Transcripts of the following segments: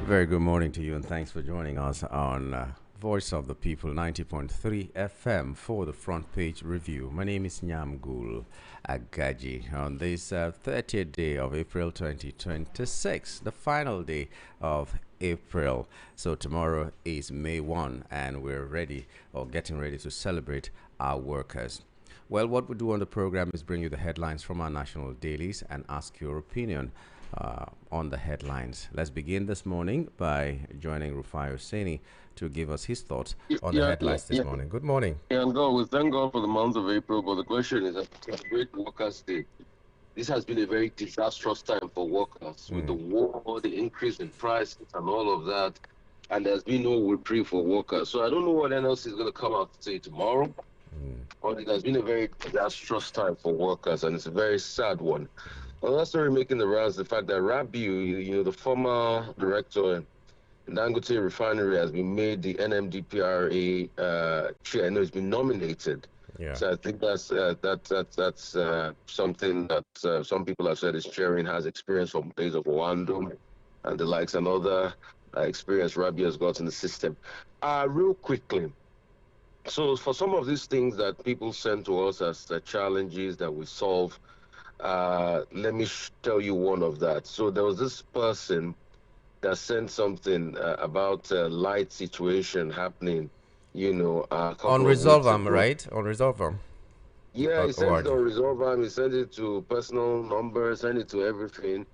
Very good morning to you, and thanks for joining us on Voice of the People 90.3 FM for the front page review. My name is Nyamgul Agaji on this 30th day of April 2026, the final day of April. So tomorrow is May 1, and we're ready or getting ready to celebrate our workers. Well, what we do on the program is bring you the headlines from our national dailies and ask your opinion on the headlines. Let's begin this morning by joining Rufai Hosseini to give us his thoughts on the headlines this morning. Good morning. Yeah, and God, we thank God for the month of April, but the question is, a great workers' day. This has been a very disastrous time for workers with the war, the increase in prices, and all of that. And there's been no reprieve for workers. So I don't know what else is going to come out to say tomorrow, but it has been a very disastrous time for workers, and it's a very sad one. Another story making the rounds, the fact that Rabiu, the former director in Dangote Refinery, has been made the NMDPRA chair. I know he's been nominated. Yeah. So I think that's something that some people have said is cheering, has experience from days of Wando and the likes, and other experience Rabiu has got in the system. Real quickly, so for some of these things that people send to us as challenges that we solve, let me tell you one of that. So there was this person that sent something about a light situation happening, a couple On of weeks Resolve, ago. right? On Resolve. Yeah, he sent it Award. on Resolve, he sent it to personal number, sent it to everything.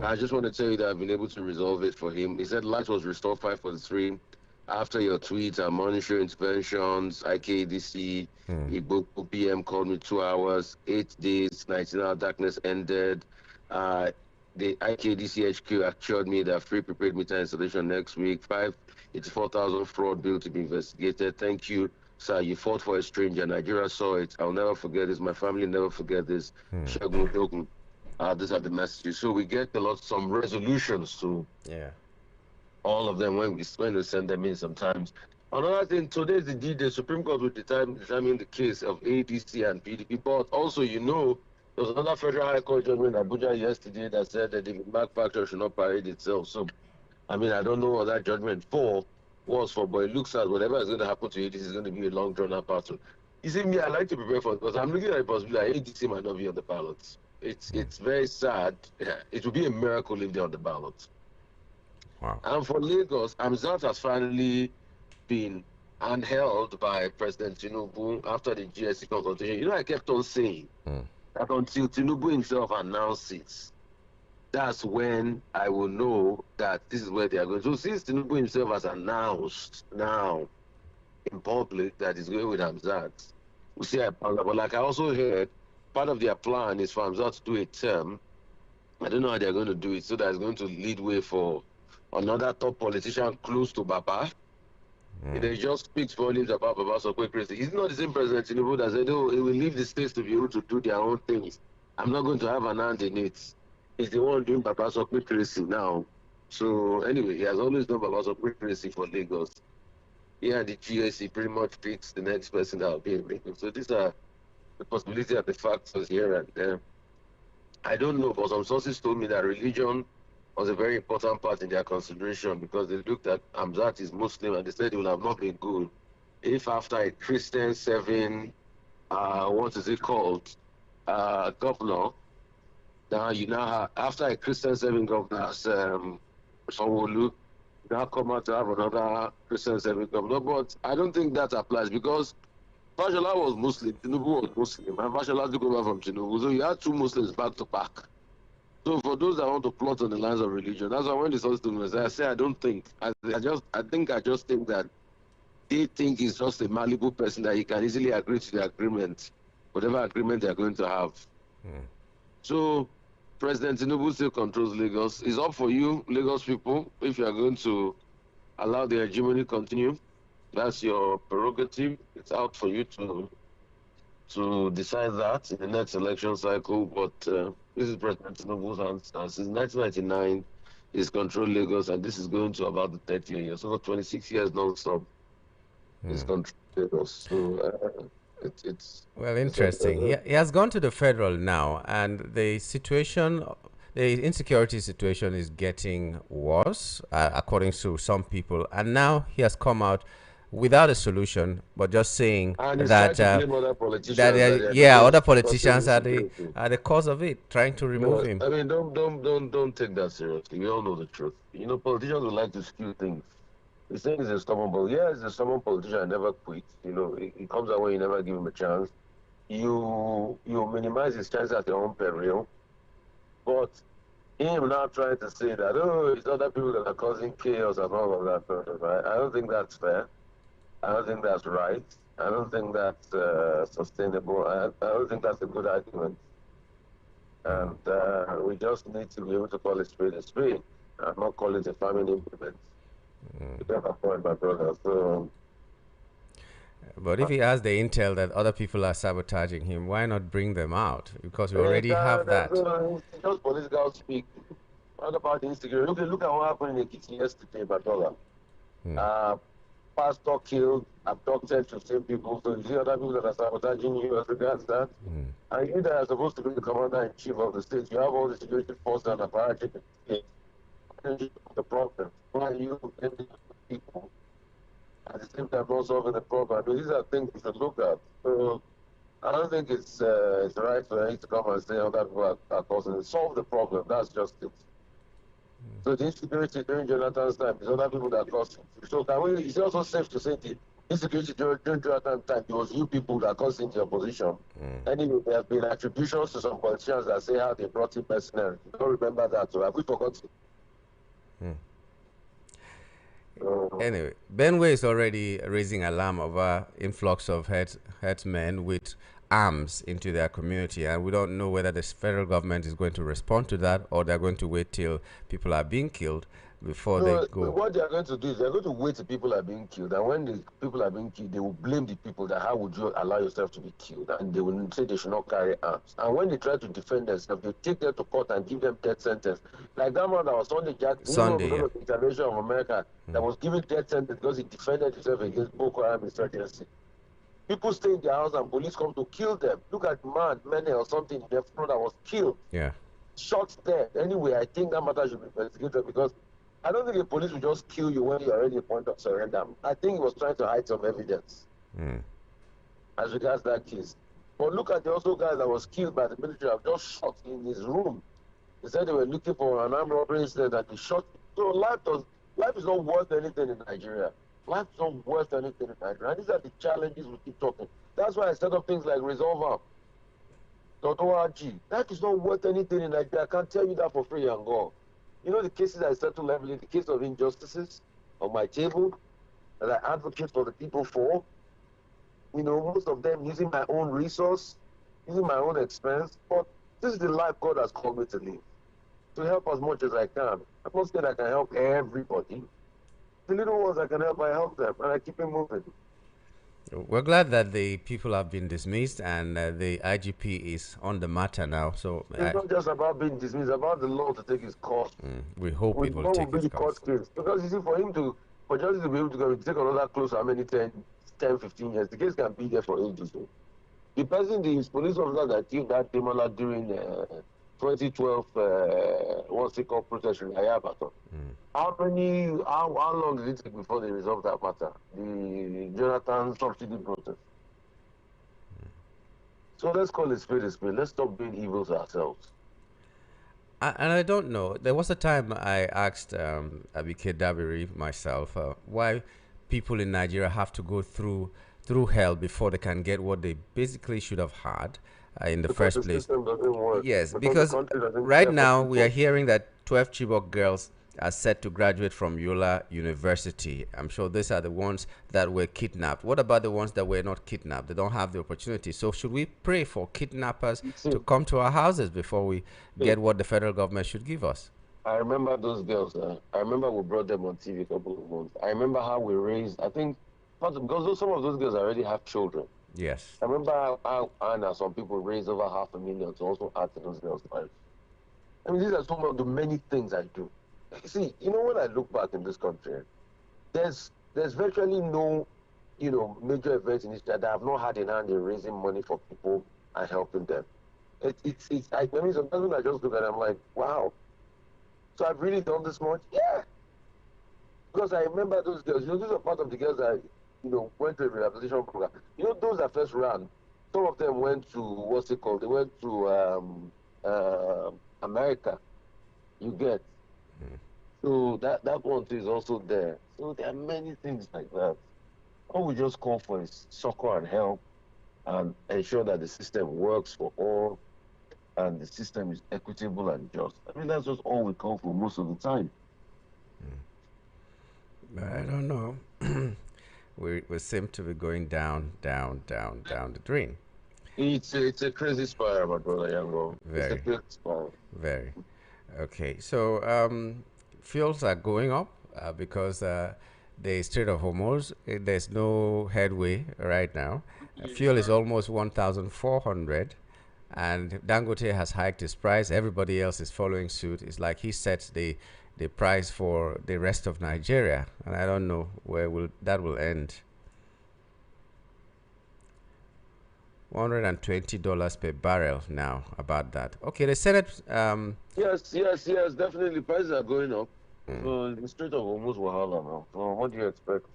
I just want to tell you that I've been able to resolve it for him. He said light was restored 5:43 after your tweets and monitoring interventions. IKDC, Igbo PM called me 2 hours, 8 days, 19-hour darkness ended. The IKDC HQ assured me that free prepaid meter installation next week. 584,000 fraud bill to be investigated. Thank you, sir. You fought for a stranger. Nigeria saw it. I'll never forget this. My family never forget this. Shegun Dogun. These are the messages. So we get some resolutions to all of them when we send them in sometimes. Another thing, today is the D-Day. Supreme Court will determine the case of ADC and PDP. But also, there was another Federal High Court judgment in Abuja yesterday that said that the Mark factor should not parade itself. So, I don't know what that judgment was for, but it looks like whatever is going to happen to ADC is going to be a long drawn-out battle. You see, me, I like to prepare for it because I'm looking at the possibility that ADC might not be on the ballot. It's very sad. It would be a miracle if they're on the ballot. Wow. And for Lagos, Hamzat has finally been handheld by President Tinubu after the GSC consultation. I kept on saying that until Tinubu himself announces, that's when I will know that this is where they are going. So since Tinubu himself has announced now in public that he's going with Hamzat, we see, but like I also heard, part of their plan is for Hamzat to do a term. I don't know how they're going to do it, so that's going to lead way for another top politician close to Baba. They just speaks volumes about Baba so quick. He's not the same President Tinubu that said, oh, he will leave the states to be able to do their own things. I'm not going to have an hand in it. He's the one doing Baba so quick now. So anyway, he has always done Baba so quick for Lagos. Yeah, the GSC pretty much picks the next person that will be in Lagos. So these are the possibility and the factors here and there. I don't know, but some sources told me that religion was a very important part in their consideration because they looked at Hamzat is Muslim and they said it would have not been good if after a Christian serving, what is it called, governor, after a Christian serving governor, Sanwo-Olu, now come out to have another Christian serving governor. But I don't think that applies because Fashola was Muslim, Tinubu was Muslim, and Fashola took over from Tinubu. So you had two Muslims back to back. So for those that want to plot on the lines of religion, that's why when the source to me, I say I don't think. I just think that they think he's just a malleable person that he can easily agree to the agreement, whatever agreement they're going to have. So President Tinubu still controls Lagos. It's up for you, Lagos people, if you are going to allow the hegemony continue. That's your prerogative. It's out for you to decide that in the next election cycle. But this is President Tinubu's hands. Since 1999, he's controlled Lagos, and this is going to about the 30th year. So for 26 years non-stop, he's controlled Lagos. So Well, interesting. He has gone to the federal now, and the situation the insecurity situation is getting worse, according to some people. And now he has come out without a solution, but just saying And he's trying that to blame other politicians that they are the yeah, ones other causing politicians insecurity. are the cause of it, trying to remove No, him. I mean, don't take that seriously. We all know the truth. You know, politicians would like to skew things. He's saying he's a stubborn, but yeah, he's a stubborn politician. Never quits. You know, he comes out when you never give him a chance. You minimize his chances at your own peril. But him now trying to say that, oh, it's other people that are causing chaos and all of that, right? I don't think that's fair. I don't think that's right. I don't think that's sustainable. I don't think that's a good argument. And we just need to be able to call a spade, and not call it a family implement. You get my point, my brother. So, But if he has the intel that other people are sabotaging him, why not bring them out? Because we already have that. it's just political speak. What about the insecurity? Look at what happened in the kitchen yesterday, my brother. Uh, pastor killed, abducted 15 people. So you see other people that are sabotaging you as regards that. And you that are supposed to be the commander in chief of the state, you have all the security forces and apparatus in the state. The problem. Why are you ending people at the same time not solving the problem? I mean, these are things we should look at. So I don't think it's right for him to come and say other people are causing it. Solve the problem. That's just it. So the insecurity during Jonathan's time is other people that caused it. So can we, it's also safe to say the insecurity during Jonathan's time, it was you people that caused into your position. Anyway, there have been attributions to some politicians that say how they brought in mercenaries. You don't remember that, so have we forgotten? Anyway, Benway is already raising alarm over influx of herdsmen with arms into their community, and we don't know whether the federal government is going to respond to that or they're going to wait till people are being killed before they go. What they are going to do is they're going to wait till people are being killed, and when the people are being killed, they will blame the people that how would you allow yourself to be killed, and they will say they should not carry arms. And when they try to defend themselves, they take them to court and give them death sentence. Like that man that was Sunday Jackson, Sunday, because yeah. of the intervention of America, that was given death sentence because he defended himself against Boko Haram insurgency. People stay in their house and police come to kill them. Look at man, Mene or something in their front that was killed. Yeah. Shot dead. Anyway, I think that matter should be investigated because I don't think the police will just kill you when you're already at the point of surrender. I think he was trying to hide some evidence as regards that case. But look at the also guy that was killed by the military have just shot in his room. They said they were looking for an armed robbery incident that they shot. So life is not worth anything in Nigeria. Life is not worth anything in Nigeria. And these are the challenges we keep talking. That's why I set up things like Resolver.org. Life is not worth anything in Nigeria. I can't tell you that for free and go. You know the cases I settle level, the case of injustices on my table that I advocate for the people for. You know, most of them using my own resource, using my own expense. But this is the life God has called me to live. To help as much as I can. I'm not saying I can help everybody. The little ones I can help, I help them, and I keep it moving. We're glad that the people have been dismissed and the IGP is on the matter now. So it's not just about being dismissed, it's about the law to take its course. We hope it will What take will be its the course. court case? Because you see, for justice to be able to go, take another close how many 10, 15 years, the case can be there for ages. The person, the police officer that killed that Demola during 2012, what's it called, protest in Ayabaton. How long did it take before they resolved that matter? The Jonathan subsidy protest. So let's call it spade a spade. Let's stop being evils ourselves. And I don't know. There was a time I asked Abike Dabiri myself why people in Nigeria have to go through hell before they can get what they basically should have had in the first place. System doesn't work. Yes, because right now we are hearing that 12 Chibok girls are set to graduate from Yola University. I'm sure these are the ones that were kidnapped. What about the ones that were not kidnapped? They don't have the opportunity. So should we pray for kidnappers to come to our houses before we get what the federal government should give us? I remember those girls. I remember we brought them on TV a couple of months. I remember how we raised, I think, because some of those girls already have children. Yes. I remember how Anna, some people raised over $500,000 to also add to those girls' lives. I mean, these are some of the many things I do. See, you know, when I look back in this country, there's virtually no, major events in history that I have not had in hand in raising money for people and helping them. I mean, sometimes when I just look at it, I'm like, wow. So I've really done this much? Yeah. Because I remember those girls, those are part of the girls that, went to a rehabilitation program. Those that first ran, some of them went to, what's it called? They went to America, you get. So that one too is also there. So there are many things like that. All we just call for is succor and help and ensure that the system works for all and the system is equitable and just. I mean, that's just all we call for most of the time. I don't know. We seem to be going down, down, down, down the drain. It's a crazy spiral, my brother Yango. It's a Very, crazy spiral. very. Okay, so fuels are going up because the Strait of Hormuz, there's no headway right now. Fuel is almost 1,400, and Dangote has hiked his price. Everybody else is following suit. It's like he sets the price for the rest of Nigeria, and I don't know where will end. $120 per barrel now about that. Okay, the Senate. Yes, definitely. Prices are going up. So the Strait of Hormuz wahala now. So what do you expect?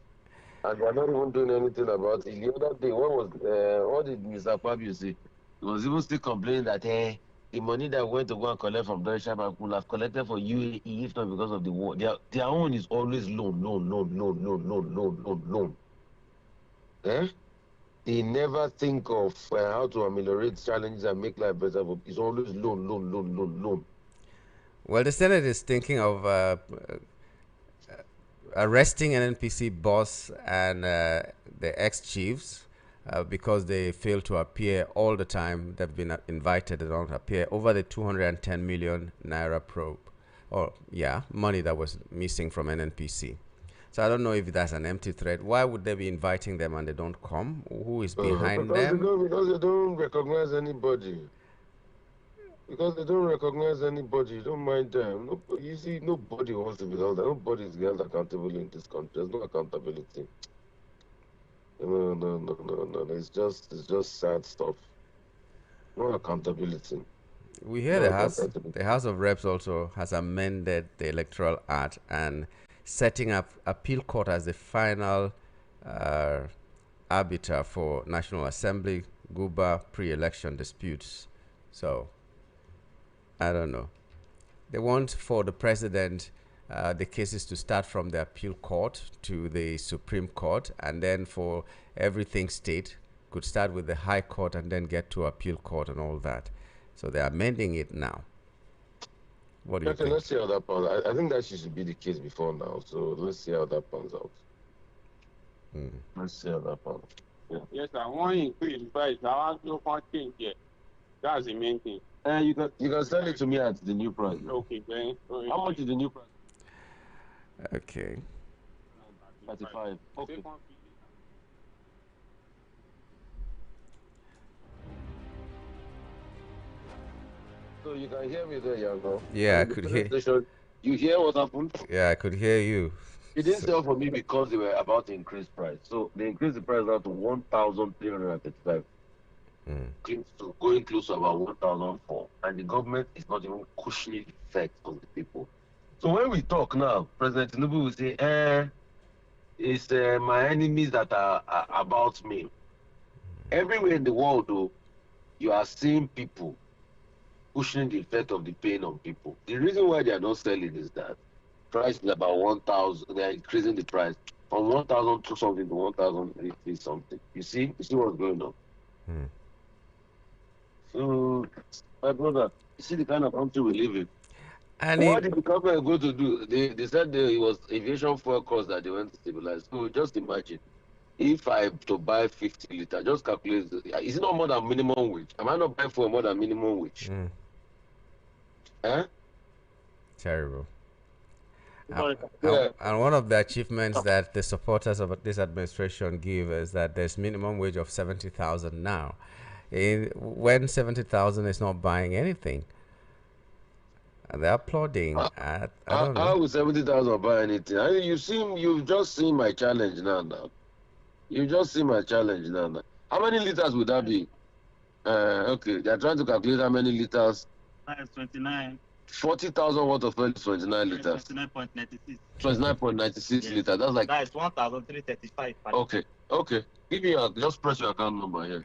And they're not even doing anything about it. The other day, what did Mr. Fabio say? He was even still complaining that the money that went to go and collect from Deutsche Bank will have collected for UAE if not because of the war. Their own is always loan, loan, loan, loan, loan, loan, loan, loan, loan. Eh? They never think of how to ameliorate challenges and make life better. But it's always loan, loan, loan, loan, loan. Well, the Senate is thinking of arresting an NPC boss and the ex-chiefs because they fail to appear all the time. They've been invited, they don't appear. Over the 210 million naira probe, money that was missing from NNPC. So I don't know if that's an empty threat. Why would they be inviting them and they don't come? Who is behind them? Because they don't recognize anybody. Because they don't recognize anybody, you don't mind them. No, you see, nobody wants to be held. Nobody is held accountable in this country. There's no accountability. No. It's just sad stuff. No accountability. We hear the House of Reps also has amended the Electoral Act and setting up appeal court as the final arbiter for National Assembly Guber pre-election disputes. So I don't know. They want for the president the cases to start from the appeal court to the Supreme Court, and then for everything state could start with the High Court and then get to appeal court and all that. So they're amending it now. What do you think? Let's see how that pans out. I think that should be the case before now. So let's see how that pans out. Let's see how that pans out. Yeah. Yes, I want to increase price. I want no change yet. That's the main thing. You can sell it to me at the new price. Okay, then. How much is the new price? Okay. 35. Okay. So you can hear me there, Yango. Yeah, I could hear. You hear what happened? Yeah, I could hear you. It didn't sell for me because they were about to increase price. So they increased the price now to 1,335. Going close to about 1,004. And the government is not even cushioning the effect on the people. So when we talk now, President Tinubu will say, it's my enemies that are about me. Everywhere in the world, though, you are seeing people cushioning the effect of the pain on people. The reason why they are not selling is that price is about 1,000. They are increasing the price from 1,002 something to 1,083 something. You see what's going on. So, my brother, you see the kind of country we live in. And what did the government go to do? They said it was aviation fuel cost that they went to stabilize. So just imagine, if I have to buy 50 liters, just calculate, is it not more than minimum wage? Am I not buying for more than minimum wage? Terrible. And one of the achievements that the supporters of this administration give is that there's minimum wage of 70,000 now. When 70,000 is not buying anything. And they're applauding. I don't know. How will 70,000 buy anything? I mean, you've just seen my challenge now. You've just seen my challenge now. How many liters would that be? Okay, they're trying to calculate how many liters. That's 29. 40,000 worth of fuel is 29 liters. 29.96. 29.96 Yes. liters. That's like. That is 1,335. Okay, okay. Give me just press your account number here.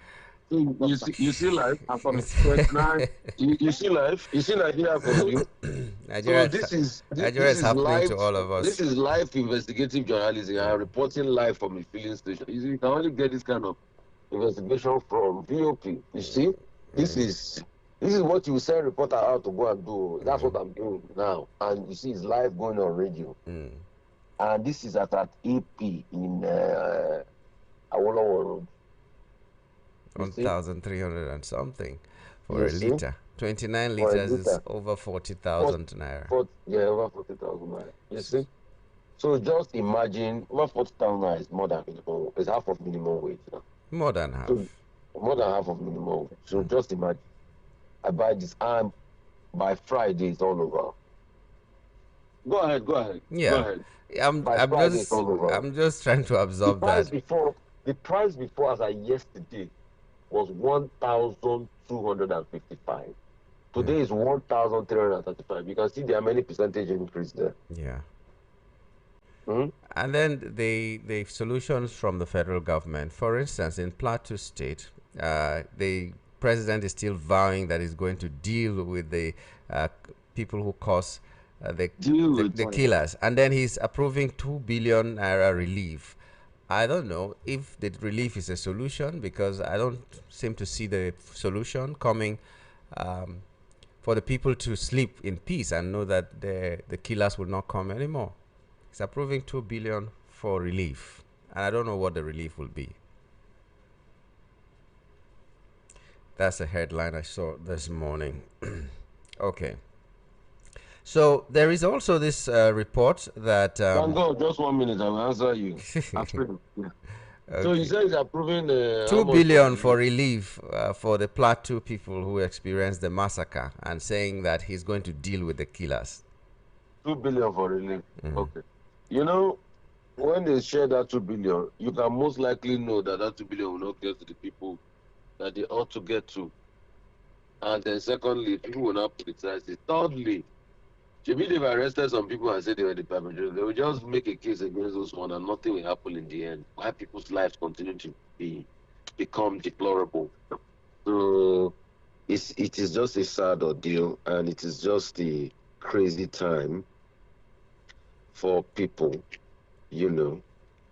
You see life. 29. You see life. You see Nigeria for you. So Nigeria this is is happening live. to all of This us. is live investigative journalism. I'm reporting live from the filling station. You can only get this kind of investigation from VOP. You see, this is what you send reporter out to go and do. That's what I'm doing now. And you see, it's live going on radio. And this is at AP in Awolowo Road. 1,300 and something for a You see? liter. 29 For a liters is liter. over 40,000 naira. Over 40,000 naira. You see? So just imagine, over 40,000 naira is more than minimum. It's half of minimum wage now. More than half. So, more than half of minimum wage. So just imagine, I buy this, and by Friday it's all over. Go ahead. Yeah. Go ahead. I'm just trying to absorb that. The price before as of yesterday was 1,255. Today is 1,335. You can see there are many percentage increase there. Yeah. And then the solutions from the federal government. For instance, in Plateau State, the president is still vowing that he's going to deal with the people who cause the killers, and then he's approving 2 billion naira relief. I don't know if the relief is a solution, because I don't seem to see the solution coming for the people to sleep in peace and know that the killers will not come anymore. He's approving 2 billion for relief, and I don't know what the relief will be. That's a headline I saw this morning. Okay. So there is also this report that. Go, just 1 minute, I will answer you. Okay. So he says he's approving 2 billion for relief for the Plateau people who experienced the massacre, and saying that he's going to deal with the killers. 2 billion for relief. Okay. You know, when they share that 2 billion, you can most likely know that that 2 billion will not get to the people that they ought to get to. And then secondly, people will not criticize it. Thirdly, maybe they've arrested some people and said they were the perpetrators. They will just make a case against those one, and nothing will happen in the end. Why people's lives continue to become deplorable. So it is just a sad ordeal, and it is just a crazy time for people, you know.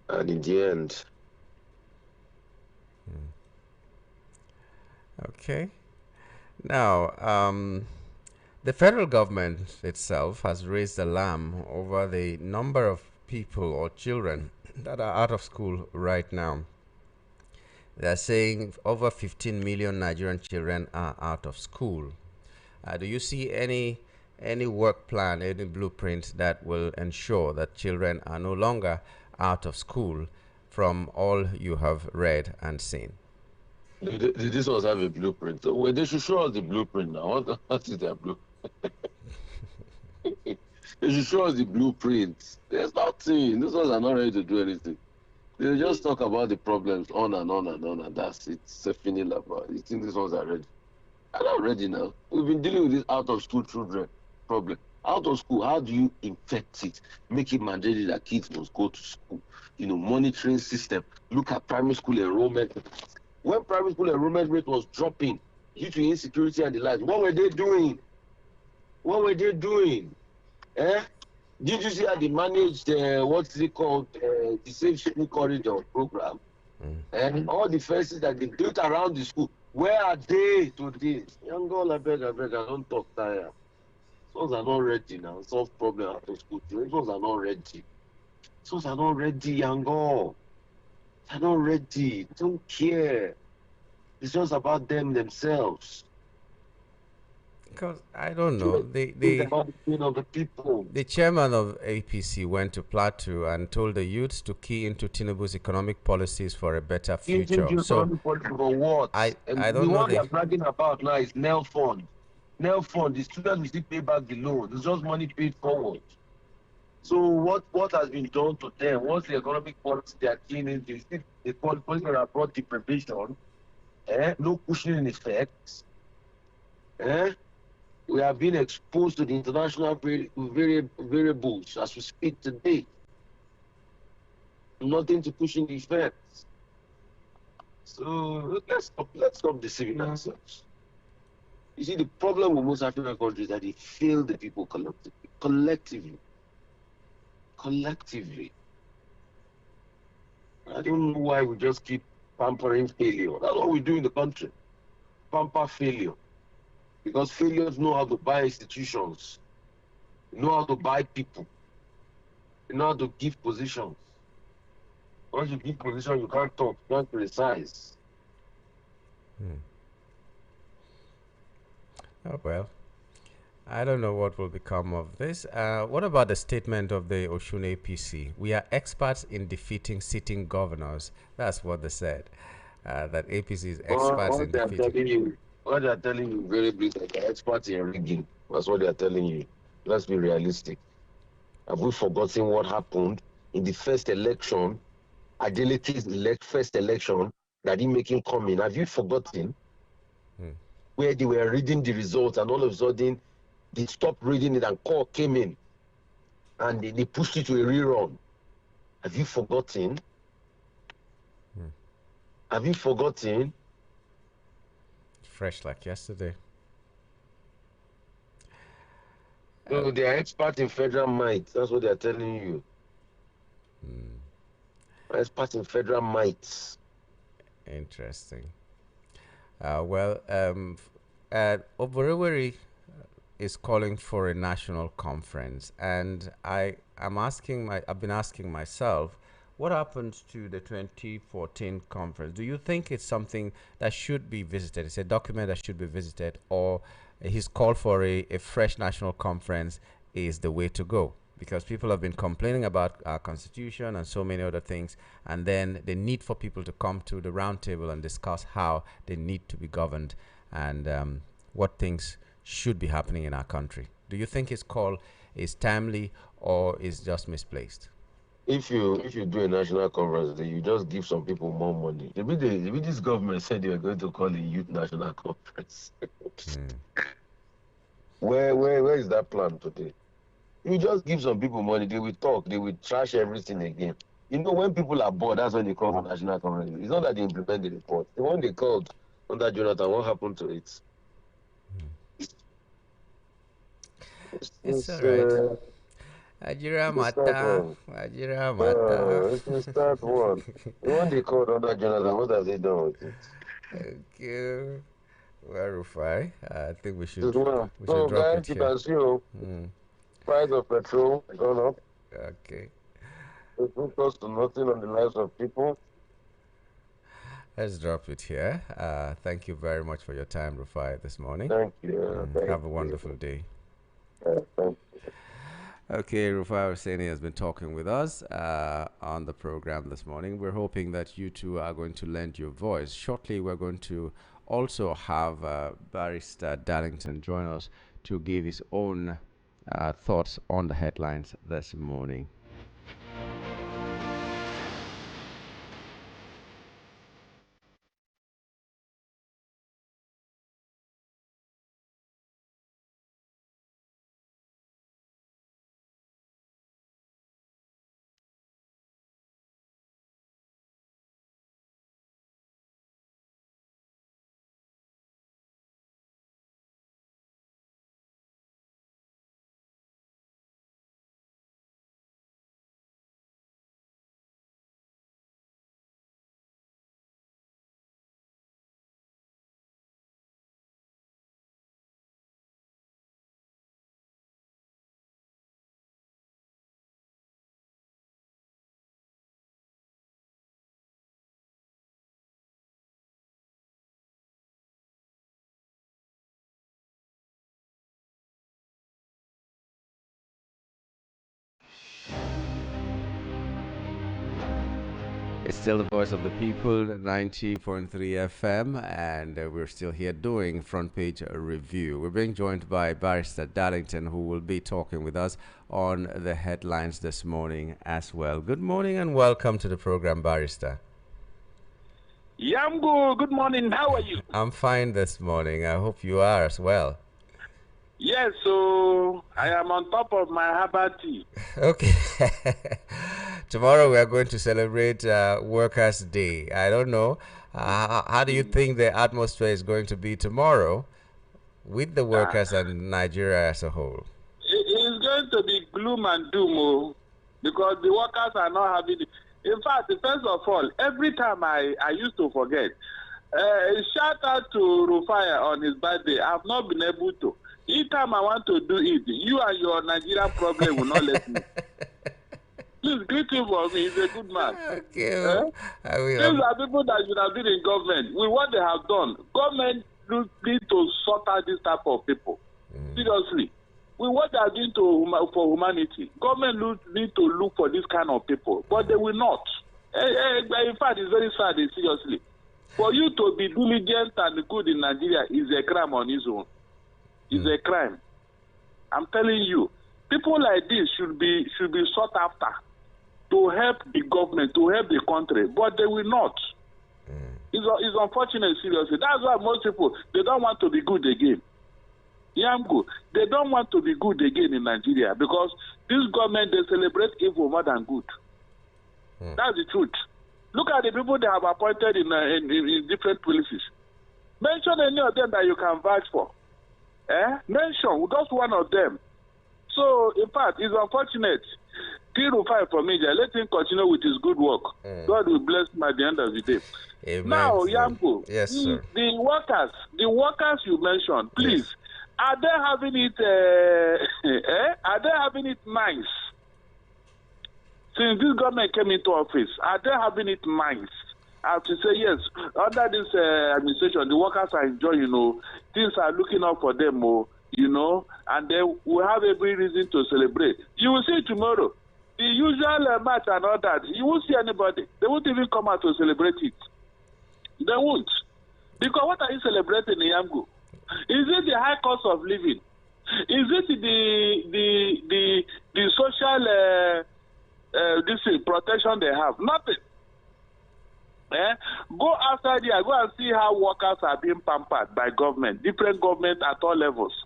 And in the end. Okay. Now, the federal government itself has raised alarm over the number of people or children that are out of school right now. They're saying over 15 million Nigerian children are out of school. Do you see any work plan, any blueprint that will ensure that children are no longer out of school from all you have read and seen? This ones have a blueprint. So well, they should show us the blueprint now. What is their blueprint? They should show us the blueprint. There's nothing. These ones are not ready to do anything. They just talk about the problems on and on and on, and that's it. It's a finish about. You think these ones are ready? I'm not ready now. We've been dealing with this out of school children problem. Out of school, how do you infect it? Make it mandatory that kids must go to school. You know, monitoring system. Look at primary school enrollment. When primary school enrollment rate was dropping due to insecurity and the like, what were they doing? What were they doing? Did you see how they managed what's it called, the Safe Shipping Corridor program? And all the fences that they built around the school, where are they today? Young girl, I beg, I don't talk tired. Sons are not ready now. Solve problem out of school. Sons are not ready. Sons are not ready, young girl. They're not ready. They don't care. It's just about them themselves. Because I don't know, about the pain of the people. The chairman of APC went to Plateau and told the youths to key into Tinubu's economic policies for a better future. So for what? I don't know. The one they're bragging about now is NEL Fund. NEL Fund, the students will still pay back the loan. It's just money paid forward. So what has been done to them? What's the economic policy they are keying into? They call policy that brought deprivation. No cushioning effects. We have been exposed to the international variables as we speak today. Nothing to cushion the effects. So let's stop deceiving ourselves. You see, the problem with most African countries is that they fail the people collectively. I don't know why we just keep pampering failure. That's what we do in the country. Pamper failure. Because failures know how to buy institutions, know how to buy people, know how to give positions. Once you give position, you can't talk, you can't criticize. Oh, well, I don't know what will become of this. What about the statement of the Oshun APC? We are experts in defeating sitting governors. That's what they said. That APC is experts in defeating. What they are telling you very briefly, they're experts in rigging. That's what they are telling you. Let's be realistic. Have we forgotten what happened in the first election, Adelity's first election, that didn't make him come in? Have you forgotten? Where they were reading the results and all of a sudden they stopped reading it and call came in and they pushed it to a rerun. Have you forgotten? Have you forgotten? Fresh like yesterday. So they are experts in federal might. That's what they are telling you. Experts in federal might. Interesting. Well, Oborewere is calling for a national conference, and I've been asking myself, what happened to the 2014 conference? Do you think it's something that should be visited? It's a document that should be visited, or his call for a fresh national conference is the way to go? Because people have been complaining about our constitution and so many other things, and then the need for people to come to the round table and discuss how they need to be governed and what things should be happening in our country. Do you think his call is timely or is just misplaced? If you do a national conference, you just give some people more money. Maybe this government said they were going to call a youth national conference. Where is that plan today? You just give some people money, they will talk, they will trash everything again. You know, when people are bored, that's when they call for national conference. It's not that they implement the report. The one they called under Jonathan, what happened to it? It's all right. Ajira Mata. Ajira Mata. It's the start one. The one they called under Jonathan, what have they done with it? Okay. Well, Rufai, I think we should So drop guys, it you here. can see, price of petrol gone up. Okay. It costs to nothing on the lives of people. Let's drop it here. Thank you very much for your time, Rufai, this morning. Thank you. Have a wonderful day. Thank you. Okay, Rufai Hussaini has been talking with us on the program this morning. We're hoping that you two are going to lend your voice. Shortly, we're going to also have Barrister Darlington join us to give his own thoughts on the headlines this morning. It's still the voice of the people, 90.3 FM, and we're still here doing front page review. We're being joined by Barrister Darlington, who will be talking with us on the headlines this morning as well. Good morning and welcome to the program, Barrister. Yamgo, good morning. How are you? I'm fine this morning. I hope you are as well. Yes, so I am on top of my herbal tea. Okay. Tomorrow we are going to celebrate Workers' Day. I don't know. How do you think the atmosphere is going to be tomorrow with the workers and Nigeria as a whole? It is going to be gloom and doom, because the workers are not having it. In fact, first of all, every time I used to forget. Shout out to Rufai on his birthday. I've not been able to. Each time I want to do it, you and your Nigeria problem will not let me. Please greet him for me. He's a good man. Okay. These are people that should have been in government. With what they have done, government need to sort out this type of people. Seriously. With what they are doing for humanity, government need to look for this kind of people, but they will not. In fact, it's very sad, seriously. For you to be diligent and good in Nigeria is a crime on its own. It's a crime. I'm telling you, people like this should be sought after to help the government, to help the country, but they will not. It's unfortunate, seriously. That's why most people, they don't want to be good again. Yamgo, they don't want to be good again in Nigeria because this government, they celebrate evil more than good. That's the truth. Look at the people they have appointed in different places. Mention any of them that you can vouch for. Mention just one of them. So, in fact, it's unfortunate. Rufai for me, let him continue with his good work. God will bless him at the end of the day. Amen. Now, Yamgo, yes, sir. The workers you mentioned, please. Yes. Are they having it? Are they having it nice? Since this government came into office, are they having it nice? I have to say yes. Under this administration, the workers are enjoying. Things are looking up for them, and they will have every reason to celebrate. You will see tomorrow the usual match and all that. You won't see anybody. They won't even come out to celebrate it. They won't, because what are you celebrating, Yamgo? Is it the high cost of living? Is it the social protection they have? Nothing. Go outside here, go and see how workers are being pampered by government, different government at all levels.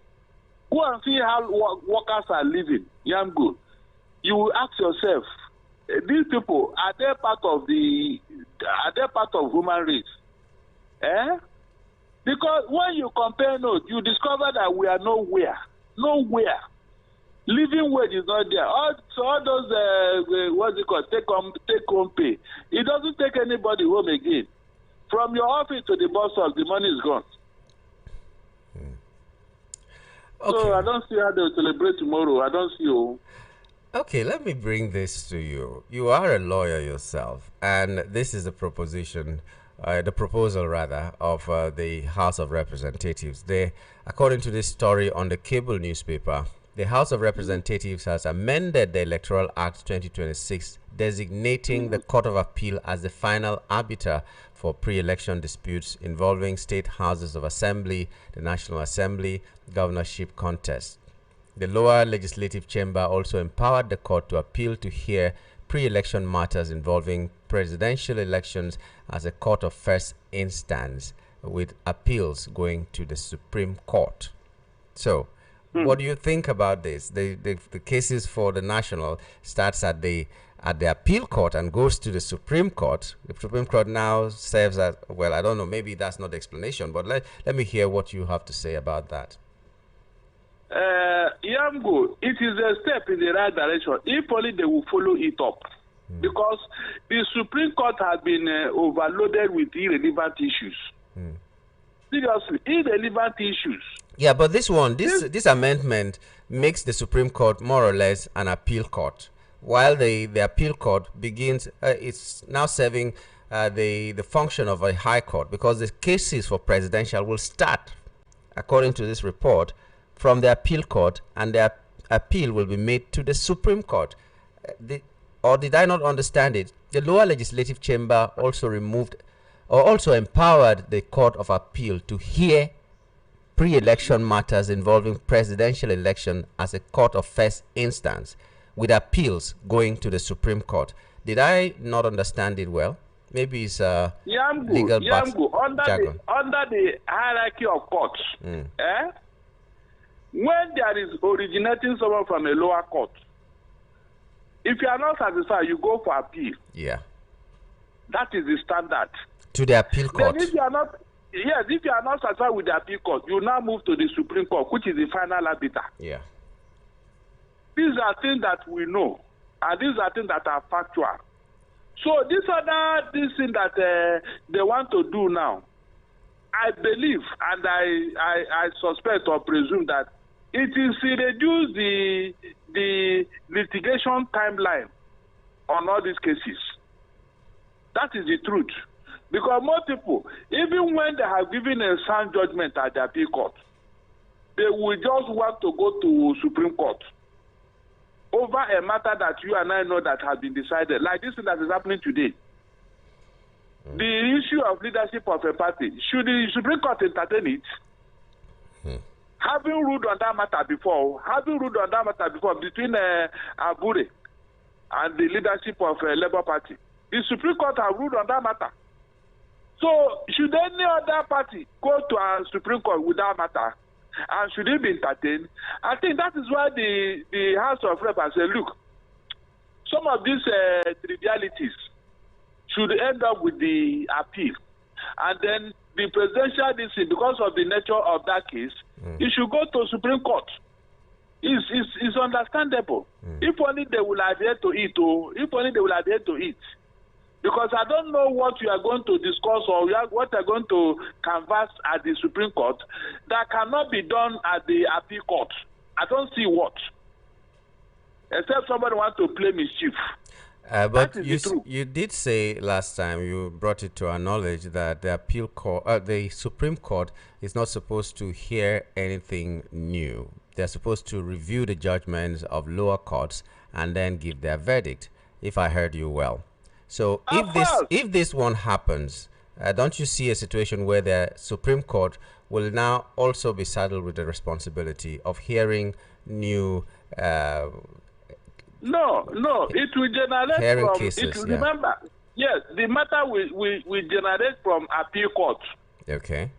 Go and see how workers are living. Yamgo, you will ask yourself, these people, are they part of human race? Because when you compare notes, you discover that we are nowhere. Living wage is not there. All those, what's it called, take home pay. It doesn't take anybody home again. From your office to the bus stop, the money is gone. Okay. So I don't see how they will celebrate tomorrow. I don't see you. Okay, let me bring this to you. You are a lawyer yourself, and this is the proposition. The proposal, rather, of the House of Representatives. According to this story on the cable newspaper, the House of Representatives has amended the Electoral Act 2026, designating the Court of Appeal as the final arbiter for pre-election disputes involving state houses of assembly, the National Assembly, governorship contests. The lower legislative chamber also empowered the court to appeal to hear pre-election matters involving presidential elections as a court of first instance, with appeals going to the Supreme Court. So, what do you think about this? The cases for the national starts at the appeal court and goes to the Supreme Court. The Supreme Court now serves as, well, I don't know, maybe that's not the explanation, but let me hear what you have to say about that. Yamgo, it is a step in the right direction if only they will follow it up. Because the Supreme Court has been overloaded with irrelevant issues. Seriously, irrelevant issues. Yeah, but this amendment makes the Supreme Court more or less an appeal court, while the appeal court begins, it's now serving the function of a high court, because the cases for presidential will start, according to this report, from the appeal court, and the appeal will be made to the Supreme Court. Or did I not understand it? The lower legislative chamber also empowered the Court of Appeal to hear pre-election matters involving presidential election as a court of first instance, with appeals going to the Supreme Court. Did I not understand it well? maybe it's Yamgu, legal under the hierarchy of courts, when there is originating someone from a lower court, if you are not satisfied, you go for appeal. Yeah. That is the standard. To the appeal court. Then if you are not, yes, if you are not satisfied with the appeal court, you now move to the Supreme Court, which is the final arbiter. Yeah. These are things that we know, and these are things that are factual. So this thing that they want to do now, I believe and I suspect or presume that it is to reduce the litigation timeline on all these cases. That is the truth. Because most people, even when they have given a sound judgment at the appeal court, they will just want to go to Supreme Court over a matter that you and I know that has been decided, like this thing that is happening today. The issue of leadership of a party, should the Supreme Court entertain it? Having ruled on that matter before, between Abure and the leadership of Labour Party, the Supreme Court have ruled on that matter. So should any other party go to a Supreme Court with that matter? And should it be entertained? I think that is why the House of Reps has said, look, some of these trivialities should end up with the appeal. And then the presidential decision, because of the nature of that case, it should go to Supreme Court. It's understandable. If only they will adhere to it, Because I don't know what you are going to discuss or what you are going to canvass at the Supreme Court that cannot be done at the appeal court. I don't see what. Except somebody wants to play mischief. But you did say last time, you brought it to our knowledge, that the appeal court, the Supreme Court is not supposed to hear anything new. They're supposed to review the judgments of lower courts and then give their verdict, if I heard you well. So if this one happens, don't you see a situation where the Supreme Court will now also be saddled with the responsibility of hearing new No, it will generate from cases, it will, remember, yes, the matter will generate from appeal court. Okay.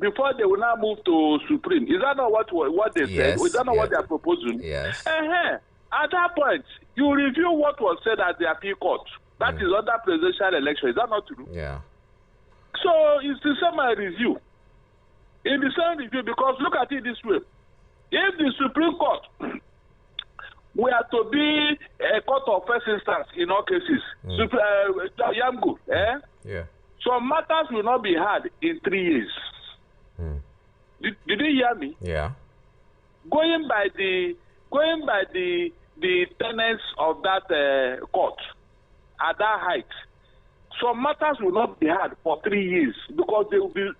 Before they will now move to Supreme. Is that not what they said? Is that not what they are proposing? Yes. At that point, you review what was said at the appeal court. That is under presidential election. Is that not true? Yeah. So it's the same review. In the same review, because look at it this way. If the Supreme Court were to be a court of first instance in all cases, Yamgu, some matters will not be heard in 3 years. Did you hear me? Yeah. Going by the tenets of that court at that height, some matters will not be heard for 3 years because they will be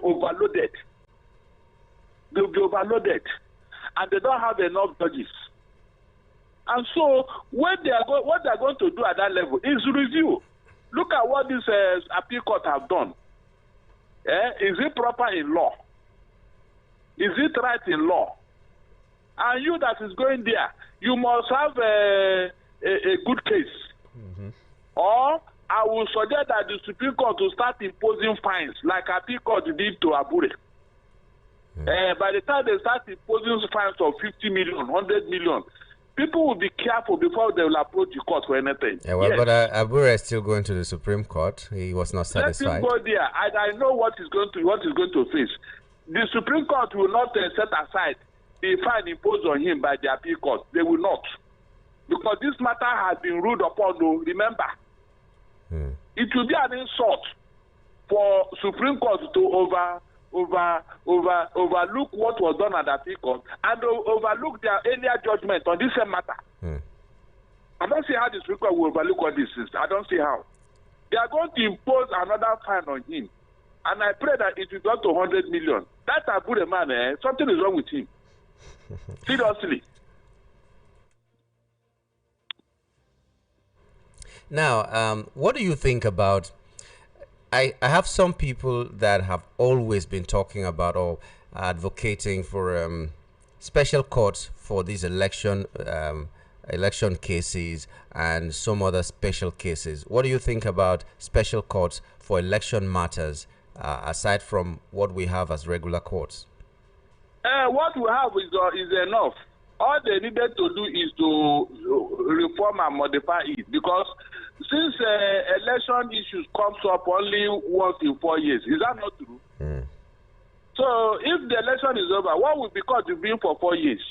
overloaded. They will be overloaded, and they don't have enough judges. And so, what they are going to do at that level is review. Look at what this appeal court have done. Is it proper in law? Is it right in law? And you that is going there, you must have a good case. Or I will suggest that the Supreme Court will start imposing fines like appeal court did to Abure. By the time they start imposing fines of 50 million, 100 million, people will be careful before they will approach the court for anything. But Abure is still going to the Supreme Court. He was not satisfied. Let him go there. I know what he's going to face. The Supreme Court will not set aside the fine imposed on him by the appeal court. They will not. Because this matter has been ruled upon, remember. It will be an insult for Supreme Court to overlook what was done at the appeal court and overlook their earlier judgment on this same matter. I don't see how the Supreme Court will overlook all this. I don't see how. They are going to impose another fine on him. And I pray that it will go to 100 million. That Abure man, something is wrong with him. Seriously. Now, what do you think about... I have some people that have always been talking about or advocating for special courts for these election election cases and some other special cases. What do you think about special courts for election matters, aside from what we have as regular courts? What we have is enough. All they needed to do is to reform and modify it, because since election issues comes up only once in 4 years, is that not true? So if the election is over, what will be called to be for 4 years?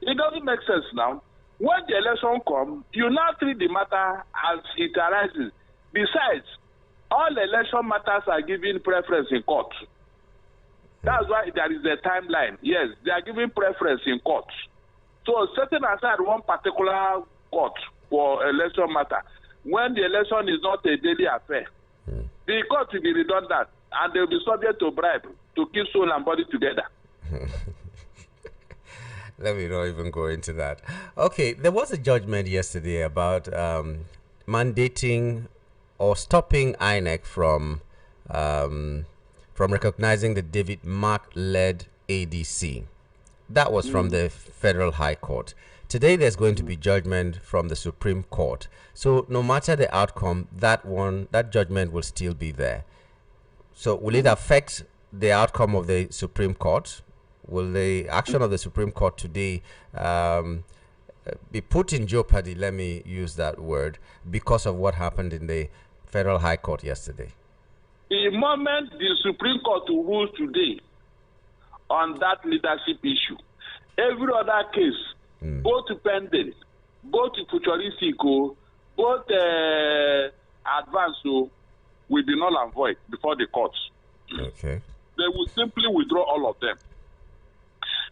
It doesn't make sense now. When the election comes, you now treat the matter as it arises. Besides, all election matters are given preference in court. That's why there is a timeline. Yes, they are giving preference in court. So setting aside one particular court for election matter, when the election is not a daily affair, the court will be redundant and they will be subject to bribe to keep soul and body together. Let me not even go into that. Okay, there was a judgment yesterday about mandating or stopping INEC from recognizing the David Mark-led ADC. That was from the Federal High Court. Today, there's going to be judgment from the Supreme Court. So no matter the outcome, that judgment will still be there. So will it affect the outcome of the Supreme Court? Will the action of the Supreme Court today be put in jeopardy, let me use that word, because of what happened in the Federal High Court yesterday? The moment the Supreme Court rules today on that leadership issue, every other case, both pending, both futuristic, both advanced, will be null and void before the courts. Okay. They will simply withdraw all of them.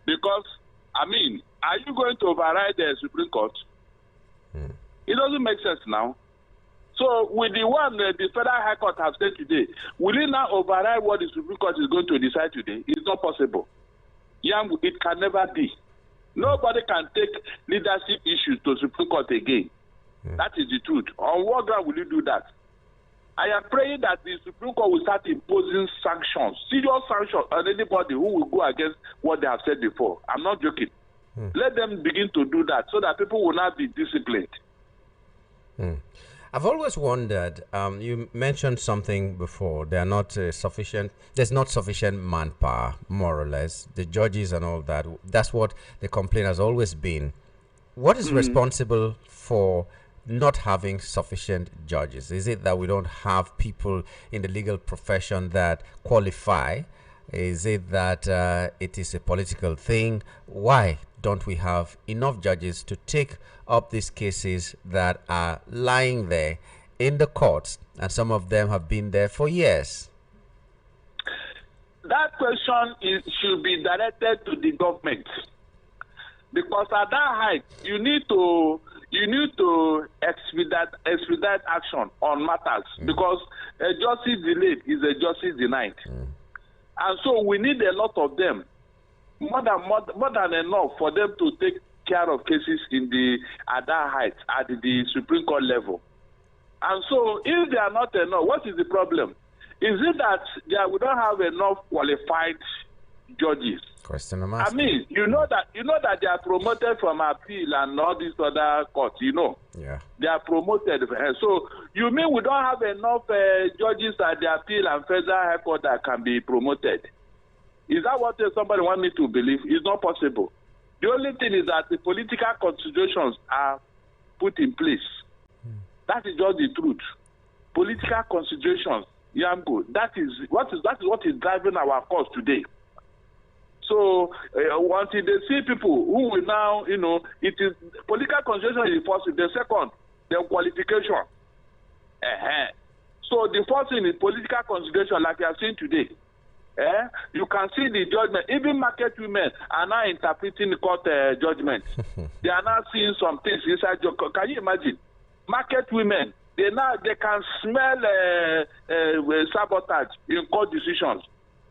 Because, I mean, are you going to override the Supreme Court? It doesn't make sense now. So, with the one the Federal High Court has said today, will it now override what the Supreme Court is going to decide today? It's not possible. It can never be. Nobody can take leadership issues to Supreme Court again. That is the truth. On what ground will you do that? I am praying that the Supreme Court will start imposing sanctions, serious sanctions on anybody who will go against what they have said before. I'm not joking. Let them begin to do that so that people will not be disciplined. I've always wondered, you mentioned something before, there's not sufficient manpower, more or less, the judges and all that. That's what the complaint has always been. What is responsible for not having sufficient judges? Is it that we don't have people in the legal profession that qualify? Is it that it is a political thing? Why don't we have enough judges to take up these cases that are lying there in the courts, and some of them have been there for years? That question should be directed to the government, because at that height you need to expedite action on matters, because a justice delayed is a justice denied. And so we need a lot of them, more than enough for them to take care of cases at that height, at the Supreme Court level. And so if they are not enough, what is the problem? Is it that we don't have enough qualified judges? Question I'm asking. I mean, you know that they are promoted from appeal and all these other courts, Yeah. They are promoted. So you mean we don't have enough judges at the appeal and federal high court that can be promoted? Is that what somebody wants me to believe? It's not possible. The only thing is that the political considerations are put in place. That is just the truth. Political considerations, that is what is driving our cause today. So until they see people who will now, it is political consideration is the first. The second, the qualification. So the first thing is political consideration, like you have seen today. You can see the judgment. Even market women are now interpreting the court judgment. They are now seeing some things inside your court. Can you imagine? Market women, they can smell sabotage in court decisions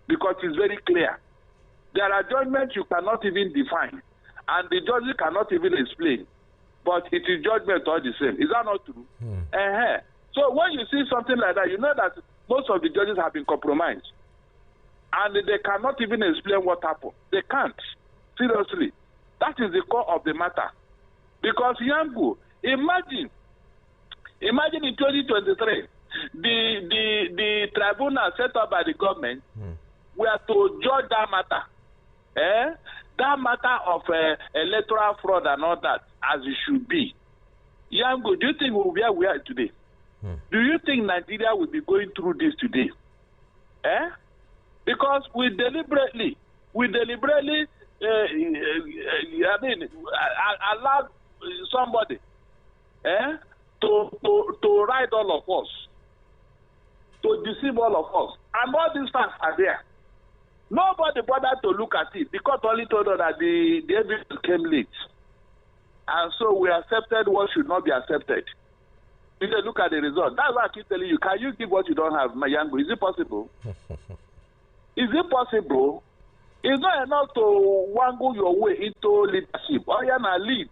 because it's very clear. There are judgments you cannot even define, and the judges cannot even explain. But it is judgment all the same. Is that not true? So when you see something like that, you know that most of the judges have been compromised. And they cannot even explain what happened. They can't. Seriously. That is the core of the matter. Because Yangu, imagine in 2023, the tribunal set up by the government were to judge that matter. That matter of electoral fraud and all that, as it should be. Yango, do you think we'll be where we are today? Do you think Nigeria will be going through this today? Because we deliberately allowed somebody to ride all of us, to deceive all of us. And all these facts are there. Nobody bothered to look at it because only told us that the evidence came late. And so we accepted what should not be accepted. You can look at the result. That's why I keep telling you, can you give what you don't have, Mayango? Is it possible? Is it possible? It's not enough to wangle your way into leadership. Oh, yeah, now lead.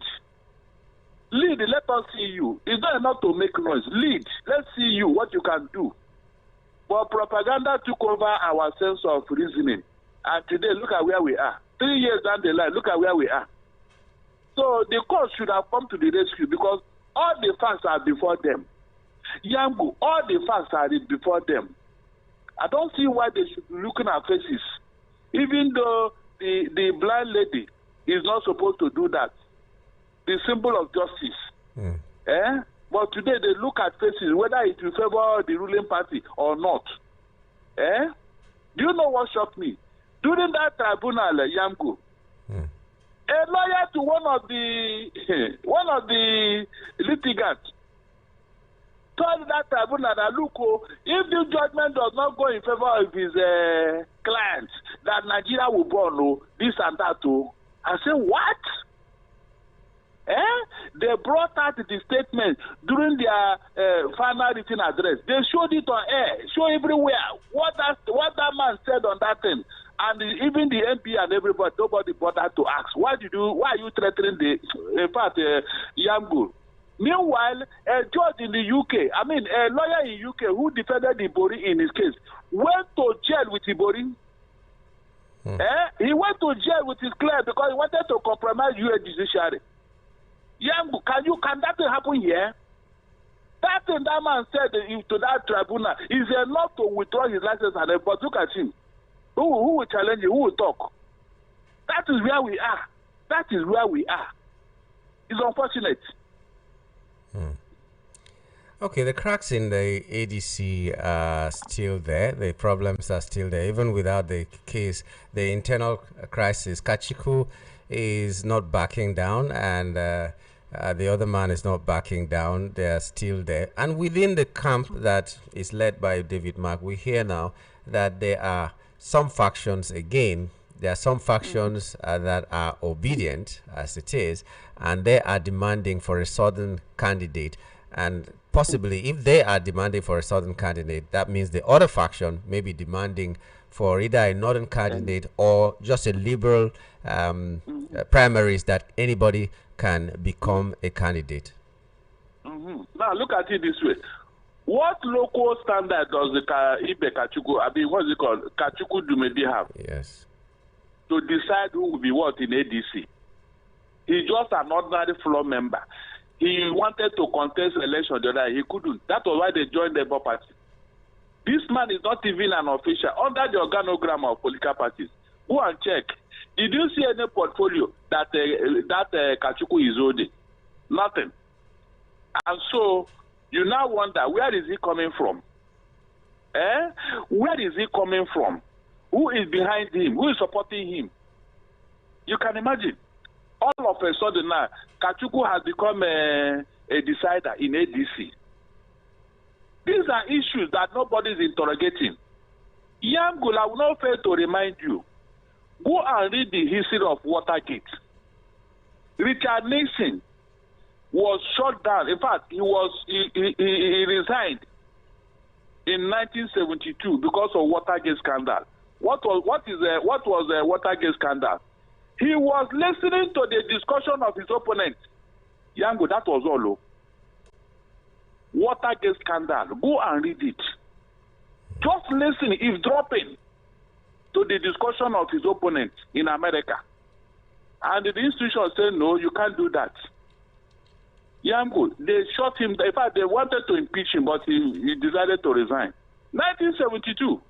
Lead, let us see you. It's not enough to make noise. Lead. Let's see you, what you can do. But propaganda took over our sense of reasoning. And today, look at where we are. 3 years down the line, look at where we are. So the court should have come to the rescue because all the facts are before them. Yangu, all the facts are before them. I don't see why they should be looking at faces. Even though the blind lady is not supposed to do that. The symbol of justice. But today they look at faces, whether it will favor the ruling party or not. Do you know what shocked me? During that tribunal, Yamko, a lawyer to one of the litigants told that tribunal that look, if the judgment does not go in favor of his client, that Nigeria will burn this and that too. I said, what? They brought out the statement during their final written address. They showed it on air, show everywhere what that man said on that thing. And even the MP and everybody, nobody bothered to ask, why are you threatening Yamgu? Meanwhile, a judge in the UK, a lawyer in UK who defended Ibori in his case, went to jail with Ibori. He went to jail with his client because he wanted to compromise US judiciary. Yamgu, can that thing happen here? That thing that man said to that tribunal is enough to withdraw his license, but look at him. Who will challenge you? Who will talk? That is where we are. That is where we are. It's unfortunate. Okay, the cracks in the ADC are still there. The problems are still there. Even without the case, the internal crisis, Kachiku is not backing down, and the other man is not backing down. They are still there. And within the camp that is led by David Mark, we hear now that there are some factions again. There are some factions that are obedient, as it is, and they are demanding for a southern candidate. And possibly, if they are demanding for a southern candidate, that means the other faction may be demanding for either a northern candidate or just a liberal primaries that anybody can become a candidate. Now, look at it this way. What local standard does the Ibe Kachuku, what's it called, Kachuku Dumedi have? Yes. To decide who will be what in ADC. He's just an ordinary floor member. He wanted to contest election the other day. He couldn't. That was why they joined the Labour Party. This man is not even an official under the organogram of political parties. Go and check. Did you see any portfolio that Kachuku is holding? Nothing. And so you now wonder, where is he coming from? Where is he coming from? Who is behind him? Who is supporting him? You can imagine. All of a sudden now, Kachuku has become a decider in ADC. These are issues that nobody is interrogating. Yamgul, I will not fail to remind you. Go and read the history of Watergate. Richard Nixon was shut down. In fact, he resigned in 1972 because of Watergate scandal. What was Watergate scandal? He was listening to the discussion of his opponent. Yango, that was all. Watergate scandal. Go and read it. Just listen, eavesdropping to the discussion of his opponent in America. And the institution said, no, you can't do that. Yango, they shot him. In fact, they wanted to impeach him, but he decided to resign. 1972.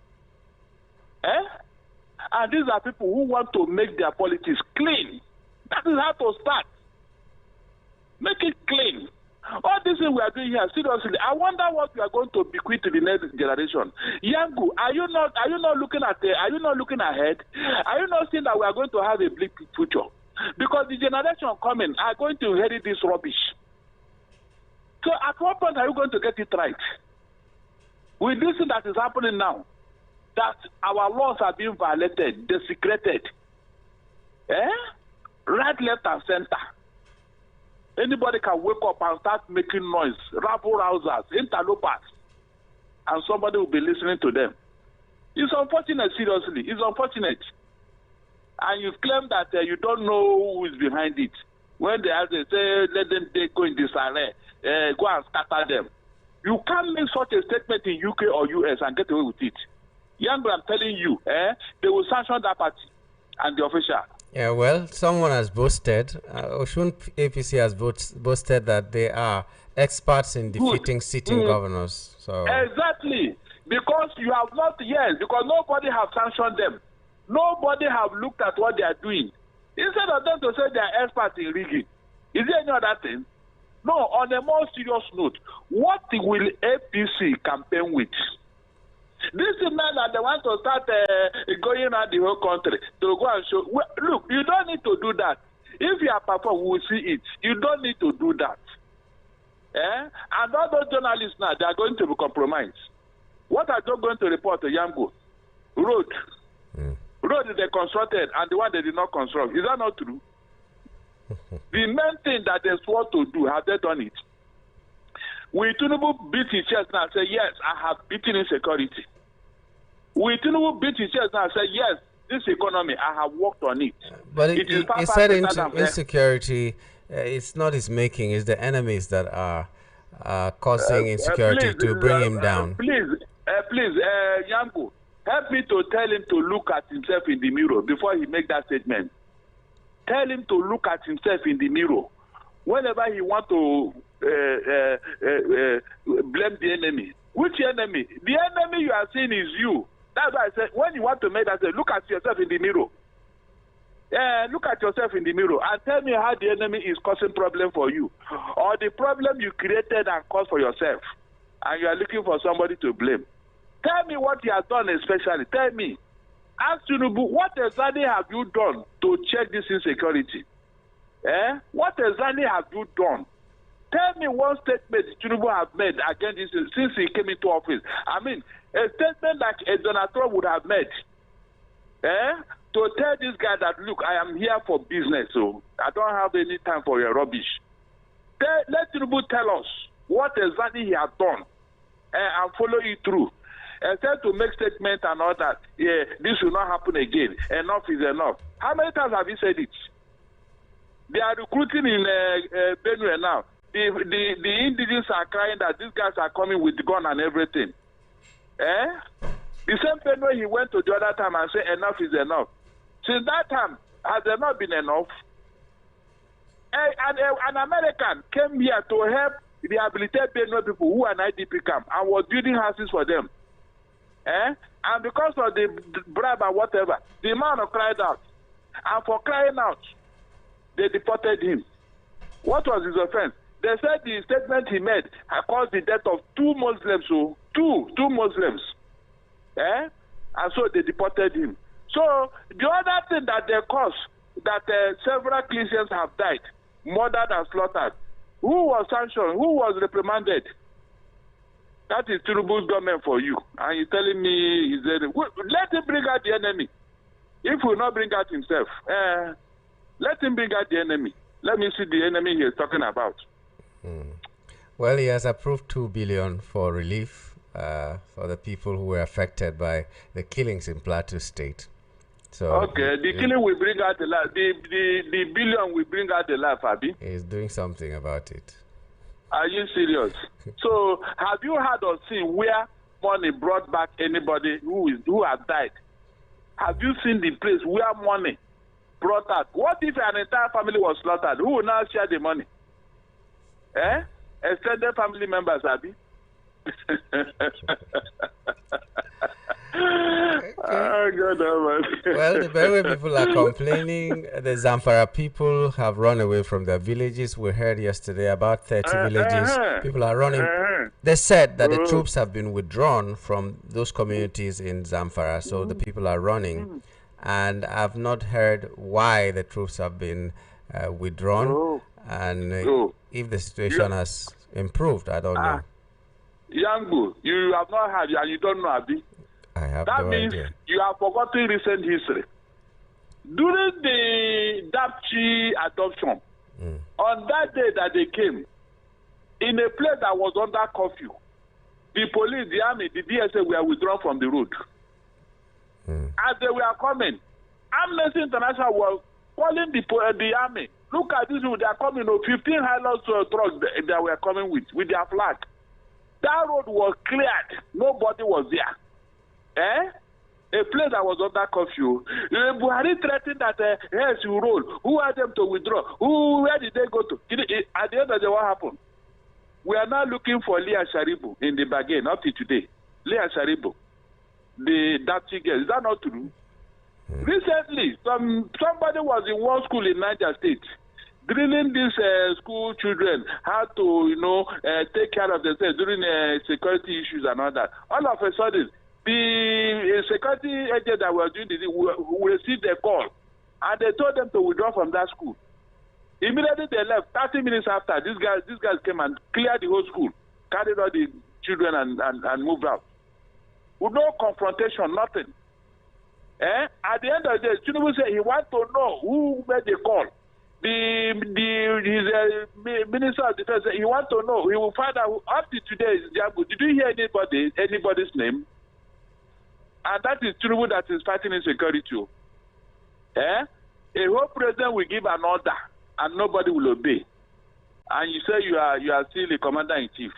And these are people who want to make their politics clean. That is how to start. Make it clean. All this thing we are doing here, seriously, I wonder what we are going to bequeath to the next generation. Yangu, are you not looking ahead? Are you not seeing that we are going to have a bleak future? Because the generation coming are going to inherit this rubbish. So at what point are you going to get it right? With this thing that is happening now, that our laws are being violated, desecrated, right, left, and center. Anybody can wake up and start making noise, rabble-rousers, interlopers, and somebody will be listening to them. It's unfortunate, seriously. It's unfortunate. And you claim that you don't know who is behind it. When they say, let them go in disarray, go and scatter them. You can't make such a statement in UK or US and get away with it. Young, I'm telling you, they will sanction that party and the official. Yeah, well, someone has boasted, Oshun APC has boasted that they are experts in defeating sitting governors. So exactly, because you have not, yes, because nobody have sanctioned them. Nobody have looked at what they are doing. Instead of them to say they are experts in rigging, is there any other thing? No, on a more serious note, what will APC campaign with? This is not that they want to start going around the whole country to go and show. Well, look, you don't need to do that. If you are performing, we will see it. You don't need to do that. And all those journalists now, they are going to be compromised. What are they going to report to Yamgo? Road. Road they constructed and the one they did not construct. Is that not true? The main thing that they swore to do, have they done it? Will Tinubu beat his chest now and say, yes, I have beaten insecurity? Will Tinubu beat his chest now and say, yes, this economy, I have worked on it? But he said insecurity, it's not his making, it's the enemies that are causing insecurity to bring him down. Please, Yanko, help me to tell him to look at himself in the mirror before he make that statement. Tell him to look at himself in the mirror. Whenever he want to blame the enemy. Which enemy? The enemy you are seeing is you. That's why I said, when you want to make that, look at yourself in the mirror. Look at yourself in the mirror and tell me how the enemy is causing problem for you. Or the problem you created and caused for yourself. And you are looking for somebody to blame. Tell me what he has done especially. Tell me. Ask Tinubu, what exactly have you done to check this insecurity? What exactly have you done? Tell me one statement Tinubu have made against this since he came into office. I mean, a statement like Donald Trump would have made. To tell this guy that, look, I am here for business, so I don't have any time for your rubbish. Let Tinubu tell us what exactly he has done and follow it through. Instead to make statements and all that, yeah, this will not happen again. Enough is enough. How many times have you said it? They are recruiting in Benue now. The indigenous are crying that these guys are coming with the gun and everything. The same Benue he went to the other time and said enough is enough. Since that time, has there not been enough? An American came here to help rehabilitate Benue people who are in IDP camp and was building houses for them. And because of the bribe and whatever, the man cried out. And for crying out, they deported him. What was his offense? They said the statement he made had caused the death of two Muslims. So two Muslims. And so they deported him. So the other thing that they caused, that several Christians have died, murdered and slaughtered. Who was sanctioned? Who was reprimanded? That is Tinubu's government for you. And you're telling me, let him bring out the enemy. If he will not bring out himself, let him bring out the enemy. Let me see the enemy he is talking about. Well, he has approved 2 billion for relief for the people who were affected by the killings in Plateau State. So okay, the killing will bring out the life. The billion will bring out the life, Abi. He's doing something about it. Are you serious? So, have you heard or seen where money brought back anybody who has died? Have you seen the place where money brought out? What if an entire family was slaughtered? Who will now share the money? Extended family members, Abi. Oh, God, well, the Benue people are complaining. The Zamfara people have run away from their villages. We heard yesterday about 30 villages. People are running. They said that the troops have been withdrawn from those communities in Zamfara, so the people are running. And I've not heard why the troops have been withdrawn. And if the situation has improved, I don't know. Yangu, you have not heard and you don't know, Abi. I have that no means idea. You have forgotten recent history. During the Dapchi adoption, on that day that they came, in a place that was under curfew, the police, the army, the DSA were withdrawn from the road. As they were coming, Amnesty International was calling the army. Look at this, they are coming, 15 highlights trucks that were coming with their flag. That road was cleared. Nobody was there. A place that was under curfew. Buhari threatened that, yes, you roll. Who had them to withdraw? Where did they go to? At the end of the day, what happened? We are now looking for Leah Sharibu in the bargain, up to today. Leah Sharibu, the Dapchi girl. Is that not true? Recently, somebody was in one school in Niger State, drilling these school children how to, take care of themselves during security issues and all that. All of a sudden, the security agent that were doing this we received a call, and they told them to withdraw from that school. Immediately they left. 30 minutes after, these guys came and cleared the whole school, carried all the children and moved out. With no confrontation, nothing. At the end of the day, Tinubu said he wants to know who made the call. His Minister of Defense said he wants to know. He will find out. Up to today, did you hear anybody's name? And that is Tinubu that is fighting insecurity. A whole president will give an order and nobody will obey. And you say you are still a commander-in-chief.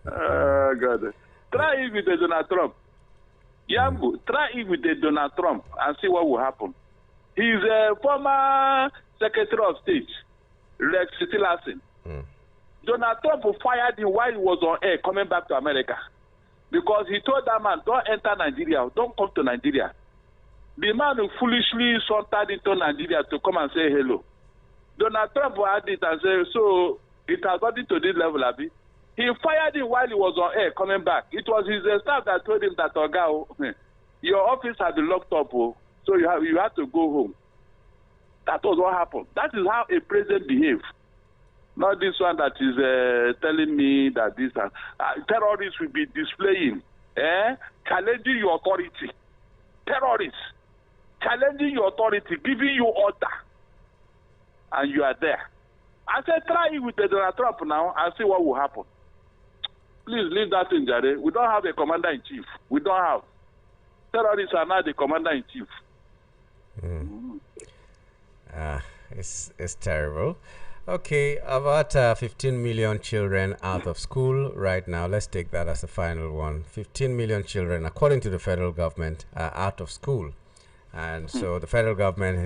Oh, God. Try it with Donald Trump. Yambu, try it with Donald Trump and see what will happen. He's a former Secretary of State, Rex Tillerson. Donald Trump fired him while he was on air coming back to America. Because he told that man, don't enter Nigeria, don't come to Nigeria. The man who foolishly sauntered into Nigeria to come and say hello. Donald Trump had it and said, so it has gotten to this level, Abi. He fired him while he was on air coming back. It was his staff that told him that, Oga, your office had been locked up, so you have to go home. That was what happened. That is how a president behaves. Not this one that is telling me that this terrorists will be displaying, challenging your authority. Terrorists challenging your authority, giving you order, and you are there. I said, try it with Donald Trump now and see what will happen. Please leave that in, Jare. We don't have a commander-in-chief. We don't have. Terrorists are not the commander-in-chief. It's terrible. Okay, about 15 million children out of school right now. Let's take that as the final one. 15 million children, according to the federal government, are out of school. And so the federal government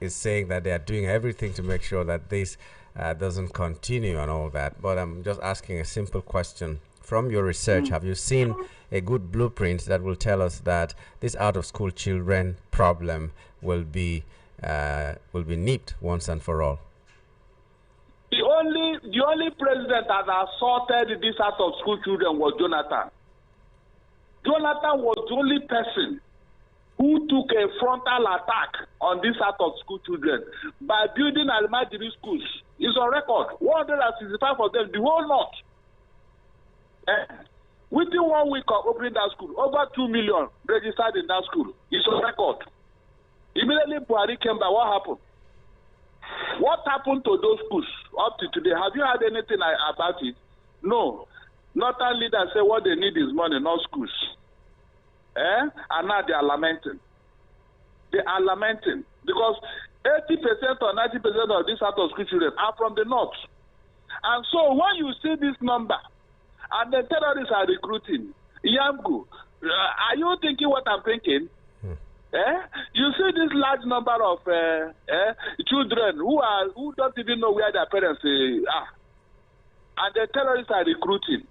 is saying that they are doing everything to make sure that this doesn't continue and all that. But I'm just asking a simple question. From your research, have you seen a good blueprint that will tell us that this out-of-school children problem will be nipped once and for all? The only president that assaulted these out-of-school children was Jonathan. Jonathan was the only person who took a frontal attack on these out-of-school children by building Almajiri schools. It's on record. 165 of them, the whole north. Within 1 week of opening that school, over 2 million registered in that school. It's on record. Immediately Buhari came by, what happened? What happened to those schools up to today? Have you heard anything about it? No. Northern leaders say what they need is money, not schools. And now they are lamenting. They are lamenting because 80% or 90% of these out-of-school children are from the north. And so when you see this number, and the terrorists are recruiting, Yamgu, are you thinking what I'm thinking? You see this large number of children who don't even know where their parents are. And the terrorists are recruiting.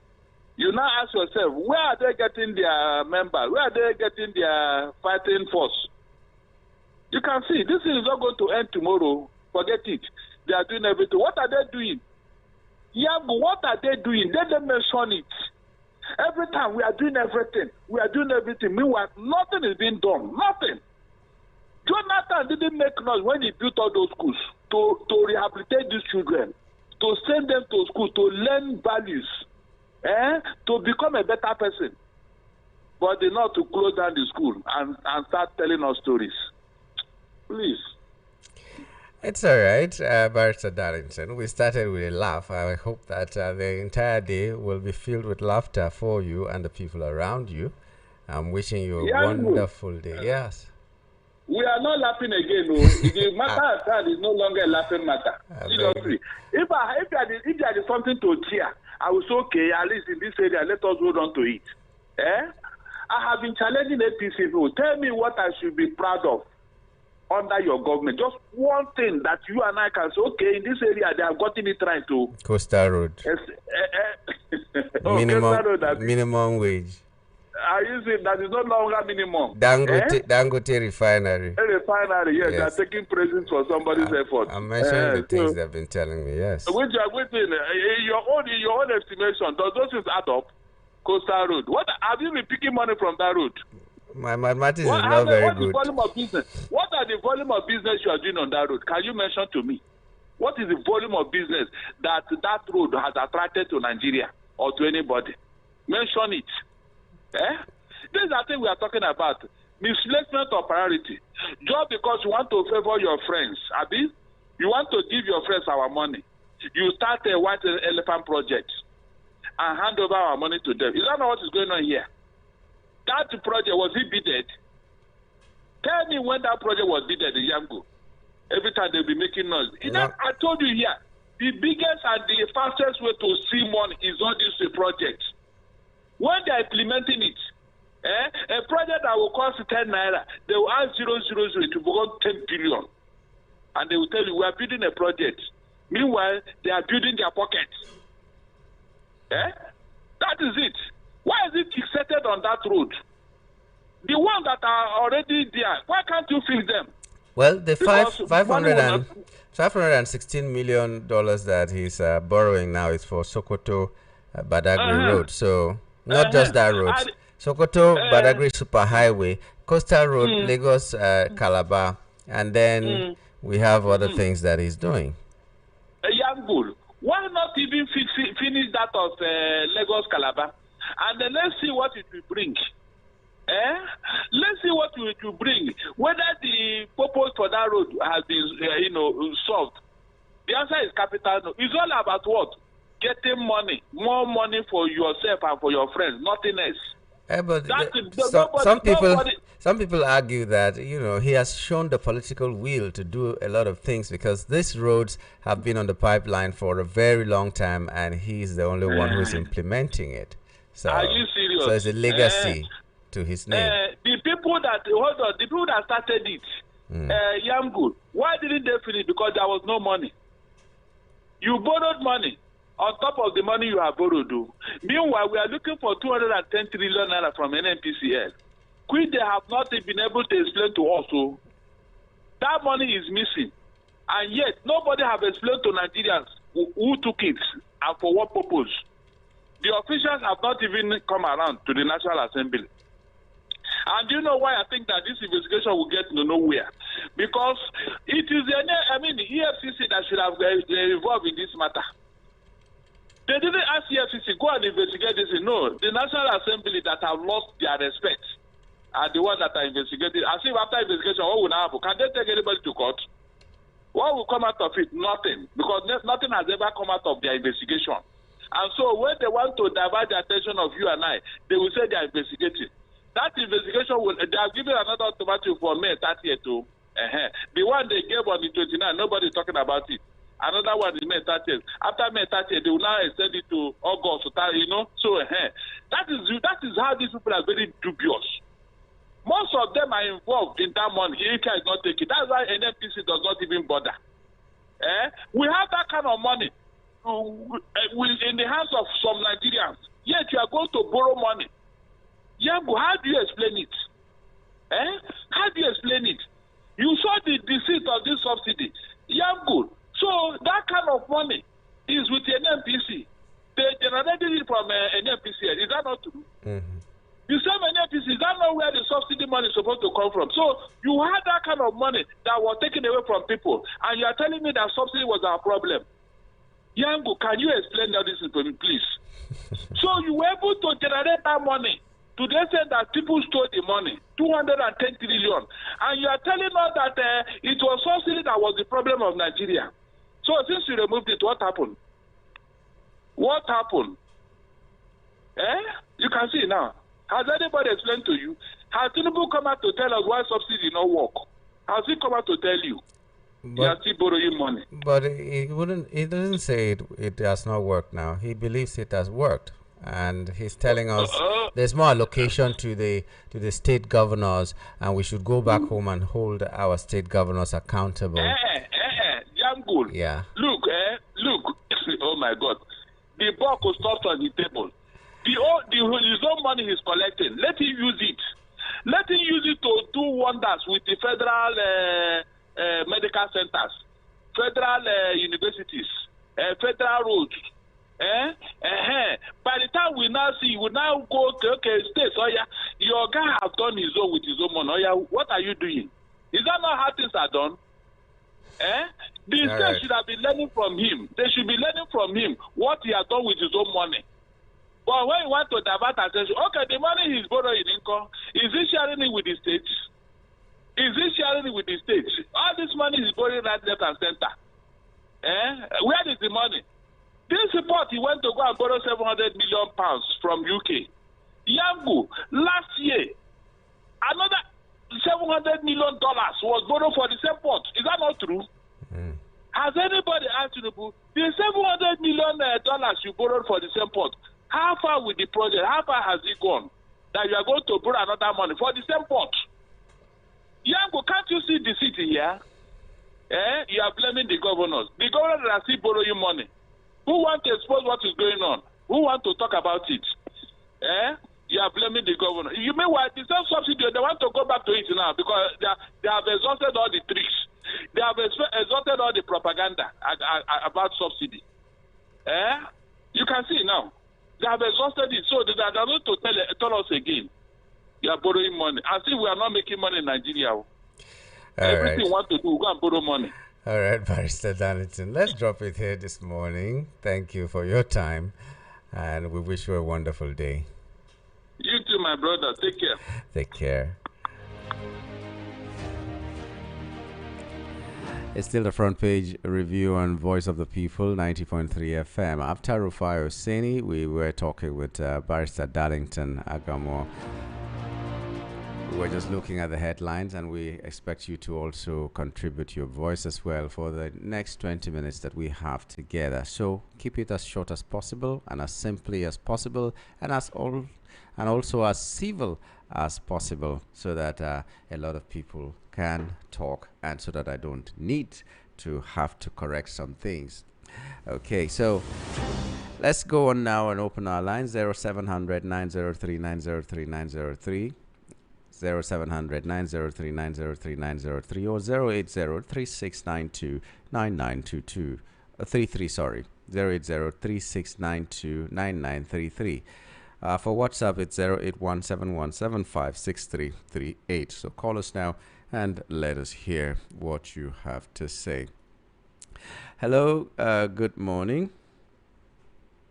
You now ask yourself, where are they getting their members? Where are they getting their fighting force? You can see, this is not going to end tomorrow. Forget it. They are doing everything. What are they doing? Yeah, but what are they doing? Let them mention it. Every time we are doing everything. We are doing everything. Meanwhile, nothing is being done. Nothing. Jonathan didn't make noise when he built all those schools to rehabilitate these children, to send them to school, to learn values, to become a better person. But they not to close down the school and start telling us stories. Please. It's all right, Barrister Darlington. We started with a laugh. I hope that the entire day will be filled with laughter for you and the people around you. I'm wishing you a wonderful day. Yes. We are not laughing again. No. The matter at hand is no longer a laughing matter. Seriously. If there is something to cheer, I will say, okay, at least in this area, let us hold on to it. I have been challenging APC people. Tell me what I should be proud of under your government. Just one thing that you and I can say, okay, in this area, they have gotten it right to. Coastal Road. Minimum wage. I use it that is no longer minimum. Dangote refinery. A refinery, yes. They are taking praises for somebody's effort. I'm mentioning the things they've been telling me, yes. Which are within your own estimation, does those things add up? Coastal Road. What have you been picking money from that road? My mathematics is not very good. Volume of business? What are the volume of business you are doing on that road? Can you mention to me? What is the volume of business that road has attracted to Nigeria or to anybody? Mention it. This is the thing we are talking about. Misplacement of priority. Just because you want to favor your friends, Abi, you want to give your friends our money. You start a white elephant project and hand over our money to them. Is that not what is going on here? That project, was it bidded? Tell me when that project was bidded in Yamgo. Every time they'll be making noise. I told you here, the biggest and the fastest way to see money is not this project. When they are implementing it, a project that will cost 10 naira, they will ask 000 to become 10 billion. And they will tell you, we are building a project. Meanwhile, they are building their pockets. That is it. Why is it fixated on that road? The ones that are already there, why can't you fix them? Well, the $516 million that he's borrowing now is for Sokoto Badagry Road. So not just that road. Sokoto Badagry Superhighway, Coastal Road, Lagos Calabar, and then we have other things that he's doing. Yambul, why not even finish that of Lagos Calabar? And then let's see what it will bring. Let's see what it will bring. Whether the purpose for that road has been, solved. The answer is capital no. It's all about what? Getting money, more money for yourself and for your friends, nothing else. But some people argue that he has shown the political will to do a lot of things because these roads have been on the pipeline for a very long time, and he's the only one who's implementing it. So, are you serious? So it's a legacy to his name. The people that started it, Yamgul, why didn't they finish? Because there was no money. You borrowed money on top of the money you have borrowed. Meanwhile, we are looking for 210 trillion naira from NNPCL, which they have not been able to explain to us. So that money is missing, and yet nobody have explained to Nigerians who took it and for what purpose. The officials have not even come around to the National Assembly. And do you know why I think that this investigation will get nowhere? Because it is the EFCC that should have been involved in this matter. They didn't ask EFCC, go and investigate this. No, the National Assembly that have lost their respect are the ones that are investigating. As if after investigation, what will happen? Can they take anybody to court? What will come out of it? Nothing. Because nothing has ever come out of their investigation. And so when they want to divert the attention of you and I, they will say they are investigating. That investigation they have given another ultimatum for May 30th too. The one they gave on the 29th, nobody is talking about it. Another one is May 30th. After May 30th, they will now extend it to August. So that is how these people are very dubious. Most of them are involved in that money. Ika is not taking. That's why NNPC does not even bother. We have that kind of money in the hands of some Nigerians. Yet you are going to borrow money. Yambo, how do you explain it? How do you explain it? You saw the deceit of this subsidy. Yambo. So that kind of money is with the NNPC. They generated it from NNPC. Is that not true? Mm-hmm. You say NNPC, is that not where the subsidy money is supposed to come from? So you had that kind of money that was taken away from people, and you are telling me that subsidy was our problem. Yango, can you explain all this to me, please? So you were able to generate that money to the extent that people stole the money, 210 trillion, and you are telling us that it was subsidy that was the problem of Nigeria. So since you removed it, what happened? What happened? You can see now. Has anybody explained to you? Has Tinubu come out to tell us why subsidy did not work? Has he come out to tell you? He are still borrowing money. But he doesn't say it has not worked now. He believes it has worked. And he's telling us there's more allocation to the state governors, and we should go back home and hold our state governors accountable. Yamgul. Yeah. Look. Oh my God. The buck will stop on the table. His own money he's collecting. Let him use it. Let him use it to do wonders with the federal medical centers, federal universities, federal roads. By the time we now see, we now go to states. Oh yeah, your guy has done his own with his own money. Oh yeah, what are you doing? Is that not how things are done? The states should have been learning from him. They should be learning from him what he has done with his own money. But when you want to divert attention, okay, the money he's borrowing income, is he sharing it with the states? Is he sharing it with the states? All this money is borrowing right, left, and center. Where is the money? This report, he went to go and borrow 700 million pounds from UK. Yambu, last year, another $700 million was borrowed for the same port. Is that not true? Mm. Has anybody asked you, the $700 million you borrowed for the same port, how far with the project? How far has it gone? That you are going to borrow another money for the same port. Yango, can't you see the city here? You are blaming the governors. The governors are still borrowing money. Who want to expose what is going on? Who want to talk about it? You are blaming the governor. You mean why the same subsidy, they want to go back to it now because they have exhausted all the tricks. They have exhausted all the propaganda about subsidy. You can see now. They have exhausted it, so they are going to tell us again. You are borrowing money. I think we are not making money in Nigeria. Everything we want to do, we go and borrow money. All right, Barrister Darlington, let's drop it here this morning. Thank you for your time, and we wish you a wonderful day. You too, my brother. Take care. Take care. It's still the front page review on Voice of the People, 90.3 FM. After Rufai Oseni, we were talking with Barrister Darlington Agamo. We were just looking at the headlines, and we expect you to also contribute your voice as well for the next 20 minutes that we have together. So keep it as short as possible and as simply as possible, and also as civil as possible, so that a lot of people can talk, and so that I don't need to have to correct some things. Okay, so let's go on now and open our lines. 0700 903 903 903, 0700 903 903 903, or 080 3692 9922 33, sorry, 080 3692 9933. For WhatsApp, it's 08171756338. So call us now and let us hear what you have to say. Hello, good morning.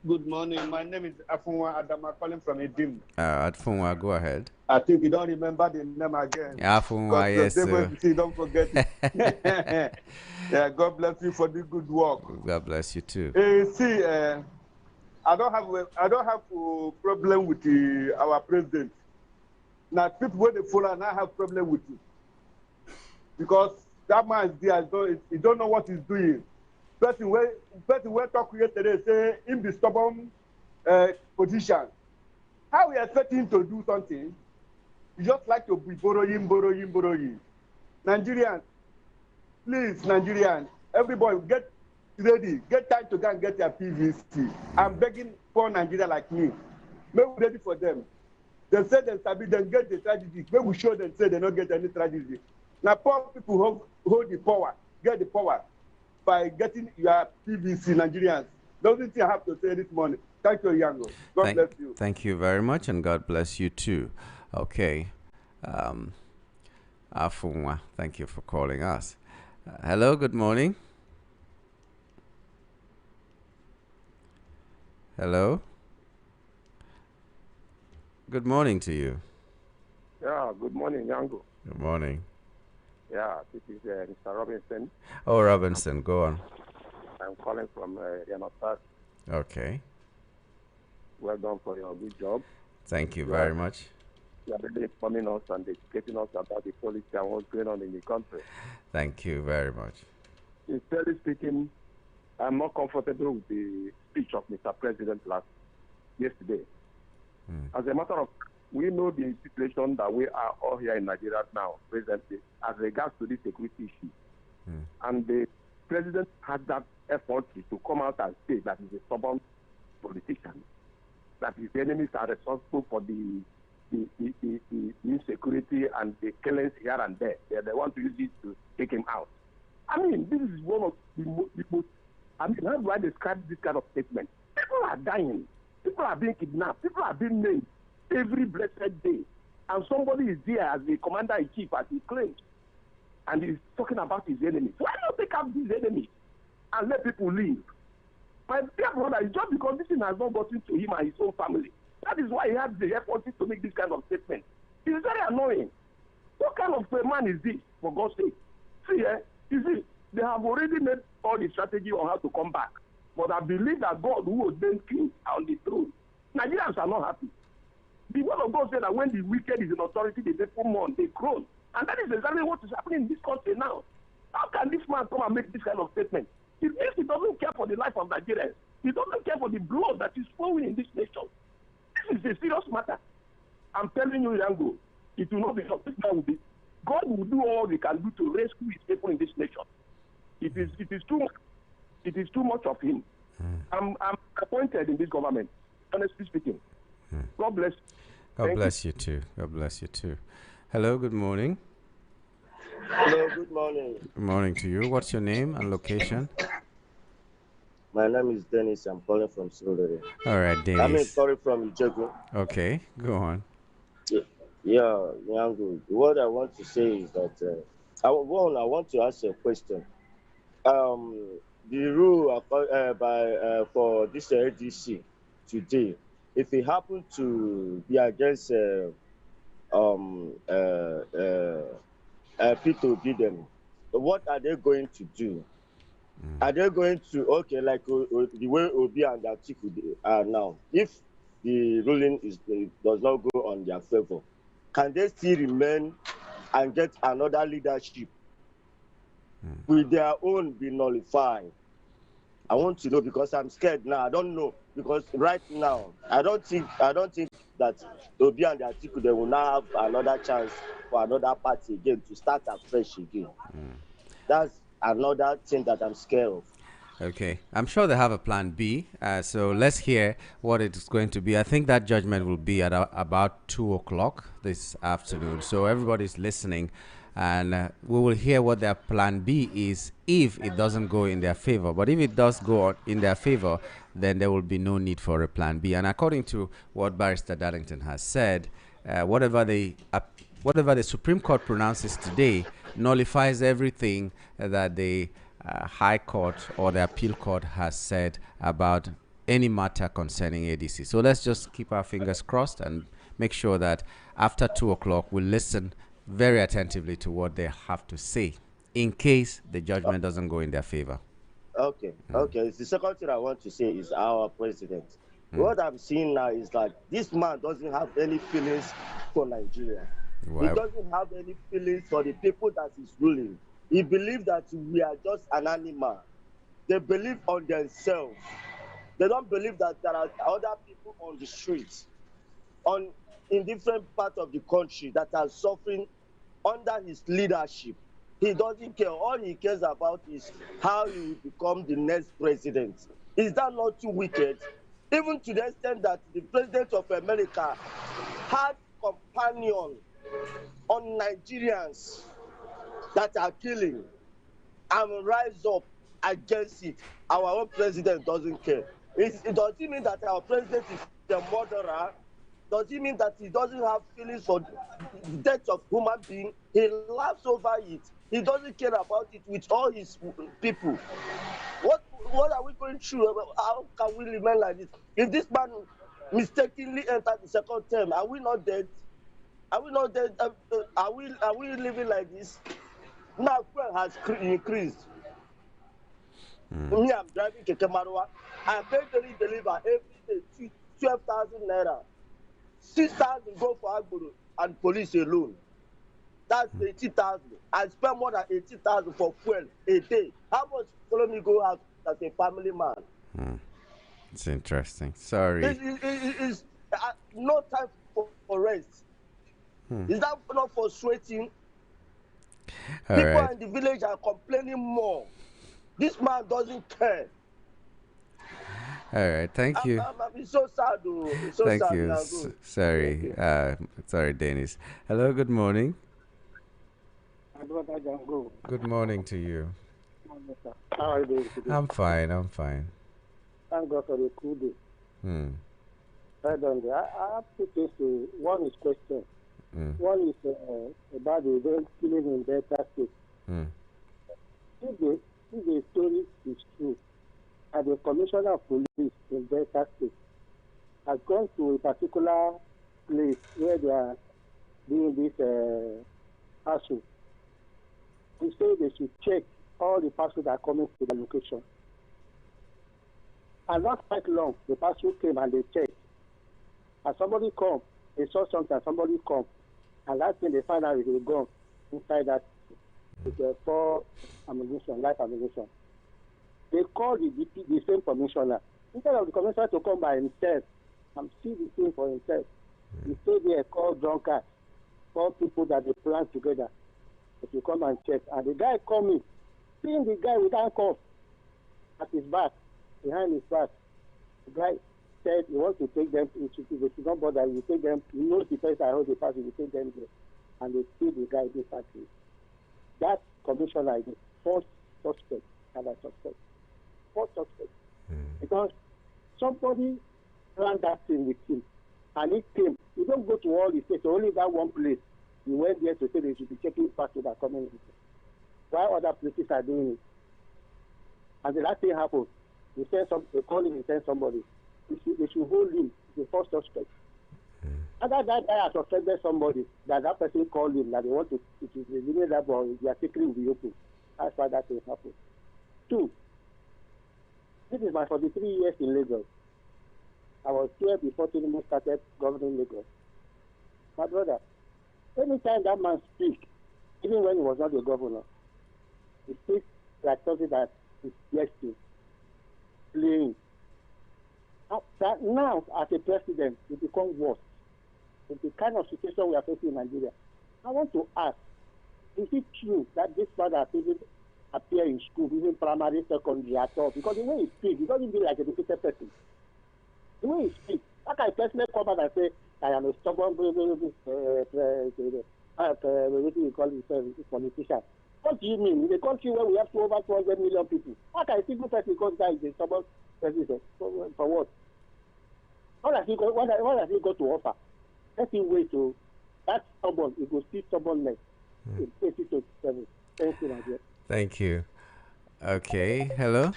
Good morning. My name is Afunwa Adama, calling from Edim. Afunwa, go ahead. I think you don't remember the name again. Afunwa, yes, sir. Don't forget it. Yeah, God bless you for the good work. God bless you too. See, I don't have a problem with our president. Now, people when they follow, and I have problem with it because that man is there. He don't know what he's doing. Person when talk yesterday say in the stubborn position. How we expect him to do something? You just like to be borrowing. Nigerians, please, Nigerians, everybody get ready. Get time to go and get your PVC. I'm begging for Nigeria like me. Make we ready for them. They say they sabi, then get the tragedy. Make we show them say they don't get any tragedy. Now poor people hold the power, get the power by getting your PVC, Nigerians. Doesn't think I have to say this morning. Thank you, Yango. God bless you. Thank you very much, and God bless you too. Okay. Afunwa, thank you for calling us. Hello, good morning. Hello. Good morning to you. Yeah, good morning, Yango. Good morning. Yeah, this is Mr. Robinson. Oh, Robinson, go on. I'm calling from Yanata. Okay. Well done for your good job. Thank you very much. You are really informing us and educating us about the policy and what's going on in the country. Thank you very much. Sincerely speaking, I'm not comfortable with the speech of Mr. President yesterday. As a matter of, we know the situation that we are all here in Nigeria now, presently, as regards to this security issue. And the president had that effort to come out and say that he's a stubborn politician, that his enemies are responsible for the insecurity and the killings here and there. They want to use it to take him out. I mean, this is one of the most, I mean, how do I describe this kind of statement? People are dying. People are being kidnapped. People are being maimed every blessed day. And somebody is there as the commander-in-chief, as he claims, and he's talking about his enemies. Why not take out these enemies and let people live? My dear brother, it's just because this thing has not gotten to him and his own family. That is why he had the effort to make this kind of statement. It's very annoying. What kind of a man is this, for God's sake? See, you see, they have already made all the strategy on how to come back. But I believe that God, who was then king on the throne, Nigerians are not happy. The word of God said that when the wicked is in authority, the people mourn, they groan. And that is exactly what is happening in this country now. How can this man come and make this kind of statement? It means he doesn't care for the life of Nigerians. He doesn't care for the blood that is flowing in this nation. This is a serious matter. I'm telling you, Yango, it will not be this man will be. God will do all he can do to rescue his people in this nation. It is too much. It is too much of him. I'm appointed in this government, honestly speaking. God bless. God bless you too. God bless you too. Hello, good morning. Hello, good morning. Good morning to you. What's your name and location? My name is Dennis. I'm calling from Surulere. All right, Dennis. I'm calling from Ijebu. Okay, go on. Yeah, Nyango. What I want to say is that I want to ask a question. The rule for this ADC today, if it happened to be against people beat them, what are they going to do? Are they going to, okay, like the way Obi and Atiku are now, if the ruling does not go on their favor, can they still remain and get another leadership? Will their own be nullified? I want to know, because I'm scared now. I don't know, because right now I don't think that Obi and Atiku, they will now have another chance for another party again to start afresh again. That's another thing that I'm scared of. Okay, I'm sure they have a plan B. So let's hear what it's going to be. I think that judgment will be at about 2 o'clock this afternoon. So everybody's listening, and we will hear what their plan B is if it doesn't go in their favor. But if it does go in their favor, then there will be no need for a plan B. And according to what Barrister Darlington has said, whatever the Supreme Court pronounces today nullifies everything that the High Court or the Appeal Court has said about any matter concerning ADC. So let's just keep our fingers crossed and make sure that after 2 o'clock we listen very attentively to what they have to say in case the judgment doesn't go in their favor. Okay. The second thing I want to say is our president. What I'm seeing now is that this man doesn't have any feelings for Nigeria. He doesn't have any feelings for the people that he's ruling. He believes that we are just an animal. They believe on themselves. They don't believe that there are other people on the streets. in different parts of the country that are suffering under his leadership. He doesn't care. All he cares about is how he will become the next president. Is that not too wicked? Even to the extent that the president of America had companion on Nigerians that are killing and rise up against it. Our own president doesn't care. Does it mean that our president is a murderer? Does it mean that he doesn't have feelings for the death of human being? He laughs over it. He doesn't care about it with all his people. What are we going through? How can we remain like this? If this man mistakenly entered the second term, are we not dead? Are we not dead? Are we living like this? Now fuel has increased. Me, I'm driving Keke Marwa. I pay daily deliver every day 12,000 naira. 6,000 go for Agboro and police alone. That's 80,000. I spend more than 80,000 for fuel a day. How much follow me go out as a family man? It's interesting. Sorry. It's no time for rest. Is that not frustrating? All People right. in the village are complaining more. This man doesn't care. All right. Thank you. It's so sad, though. It's so Thank sad. you. Sorry. Sorry, Dennis. Hello. Good morning. Good morning to you. How are you doing today? I'm fine. I'm fine. Thank God for the cool day. Right on there. I have two things to. One is question. One is about the event killing in Delta State. If the story is true, and the commissioner of police in Delta State has gone to a particular place where they are doing this patrol, he said they should check all the patrols that are coming to the location. And not quite long, the patrol came and they checked. And somebody come, they saw something, somebody come. And last thing they find out is a gun inside that with 4 ammunition, live ammunition. They called the same commissioner. Instead of the commissioner to come by himself and see the thing for himself, he stayed there, called drunkards, called people that they planned together to come and check. And the guy called me, seeing the guy with handcuffs at his back, behind his back. The guy said he wants to take them, they should not bother, he will take them, he knows the place I hold the party, he will take them there. And they see the guy this factory. That commissioner is the first suspect that I suspect. First suspect. Because somebody ran that thing with him and he came. You don't go to all the states, only that one place. You went there to say they should be checking parties that are coming in. Why other places are doing it? And the last thing happened. They call him and send somebody. They should hold him, the first suspect. And that guy has suspected somebody, that person called him, that they want to, it is revealing that boy, their secret will be open. That's why that thing happened. 2, this is my 43 years in Lagos. I was here before Tinubu started governing Lagos. My brother, anytime that man speaks, even when he was not the governor, he speaks like something that is jesting, playing. That now, as a president, it becomes worse. It's the kind of situation we are facing in Nigeria. I want to ask, is it true that this father didn't appear in school, even primary, secondary at all? Because the way he speaks, he doesn't feel like a defeated person. The way he speaks, like I personally come out and say, I am a stubborn, what do you call it, politician. What do you mean? In a country where we have over 200 million people, how can a single person call that is a stubborn president? For what? What has he got to offer? Let him wait to that stubborn, it will see stubbornness in 2027. Thank you, my dear. Thank you. Okay. Hello.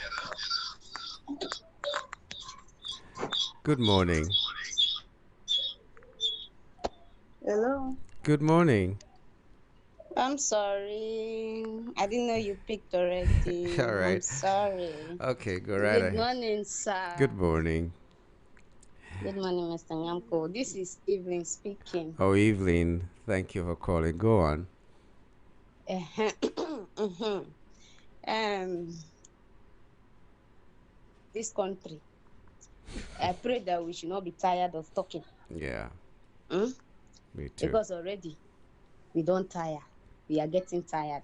Good morning. Hello. Good morning. I'm sorry. I didn't know you picked already. All right. I'm sorry. Okay, go right ahead. Good morning, sir. Good morning. Good morning, Mr. Nyamko. This is Evelyn speaking. Oh, Evelyn, thank you for calling. Go on. This country, I pray that we should not be tired of talking. Yeah. Me too. Because already we don't tire. We are getting tired.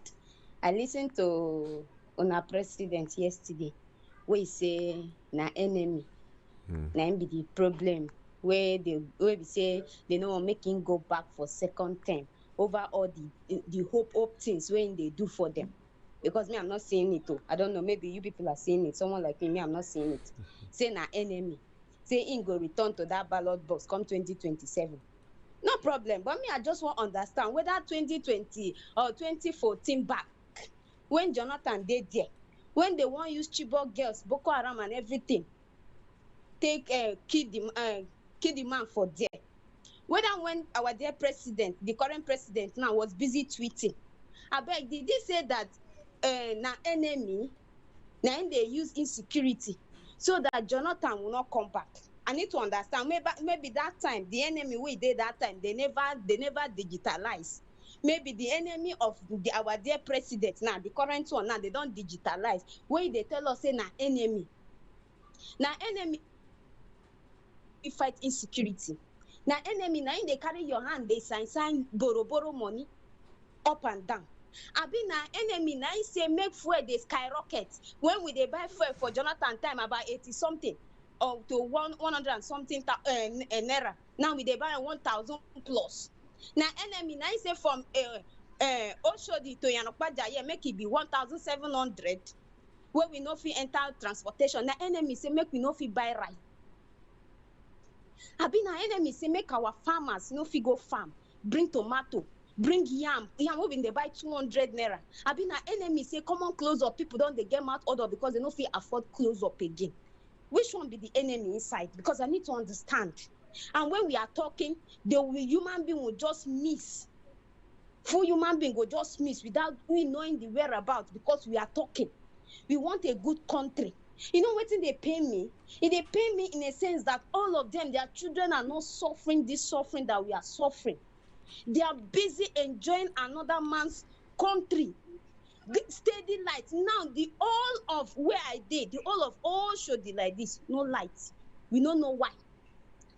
I listened to our president yesterday where he say na enemy, na him be the problem. Where we say they no wan make him go back for second term over all the hope things wey they do for them. Because me, I'm not seeing it too. I don't know, maybe you people are seeing it. Someone like me, I'm not seeing it. Say na enemy. Say him go return to that ballot box come 2027. No problem. But me, I just want to understand whether 2020 or 2014 back, when Jonathan did there, when they want use Chibok girls, Boko Haram and everything, take kill the man for there. Whether when our dear president, the current president now, was busy tweeting, I beg, did they say that na enemy, na they use insecurity so that Jonathan will not come back? I need to understand. Maybe that time the enemy we did that time they never digitalize. Maybe the enemy of our dear president now, the current one now, they don't digitalize. Where they tell us say na enemy. Na enemy fight insecurity. Na enemy na in they carry your hand, they sign borrow money up and down. Abi na enemy na say make fuel they skyrocket. When we they buy fuel for Jonathan time about 80 something or to 100 and something naira. Now we they buy 1,000 plus. Now enemy now say from Oshodi to Yanokwaja, make it be 1,700. Where we no fit enter transportation. Now enemy say make we no fit buy rice. Abi na enemy say make our farmers no fit go farm, bring tomato, bring yam wey been dey buy 200 naira. Abi na enemy say common clothes up, people don't they get mouth order because they no fit afford clothes up again. Which one be the enemy inside? Because I need to understand. And when we are talking, the human being will just miss. Full human being will just miss without we knowing the whereabouts because we are talking. We want a good country. You know what they pay me? They pay me in a sense that all of them, their children are not suffering this suffering that we are suffering. They are busy enjoying another man's country. Steady light. Now, the all of where I did, the all of all should be like this. No light. We don't know why.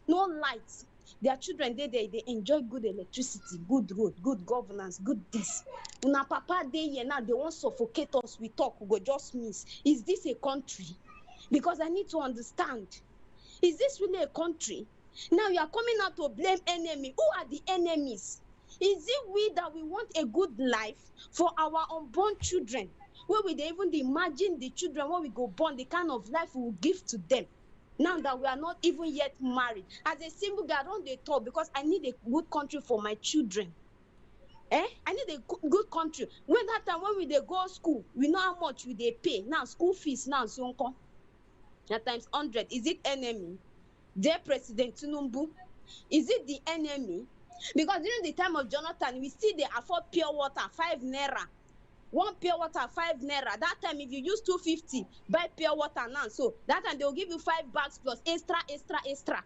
No light. Their children, they enjoy good electricity, good road, good governance, good this. Una papa dey here now, they won't suffocate us. We talk, we go just miss. Is this a country? Because I need to understand. Is this really a country? Now you are coming out to blame enemy. Who are the enemies? Is it we that we want a good life for our unborn children? Where we they even imagine the children when we go born, the kind of life we will give to them. Now that we are not even yet married. As a single girl, I don't they talk because I need a good country for my children. I need a good country. When that time when we they go school, we know how much we they pay. Now school fees now so at times 100. Is it enemy? Dear President Tinubu, is it the enemy? Because during the time of Jonathan, we still they afford pure water 5 naira. One pure water 5 naira. That time if you use 250, buy pure water now. So that time they will give you 5 bags plus extra.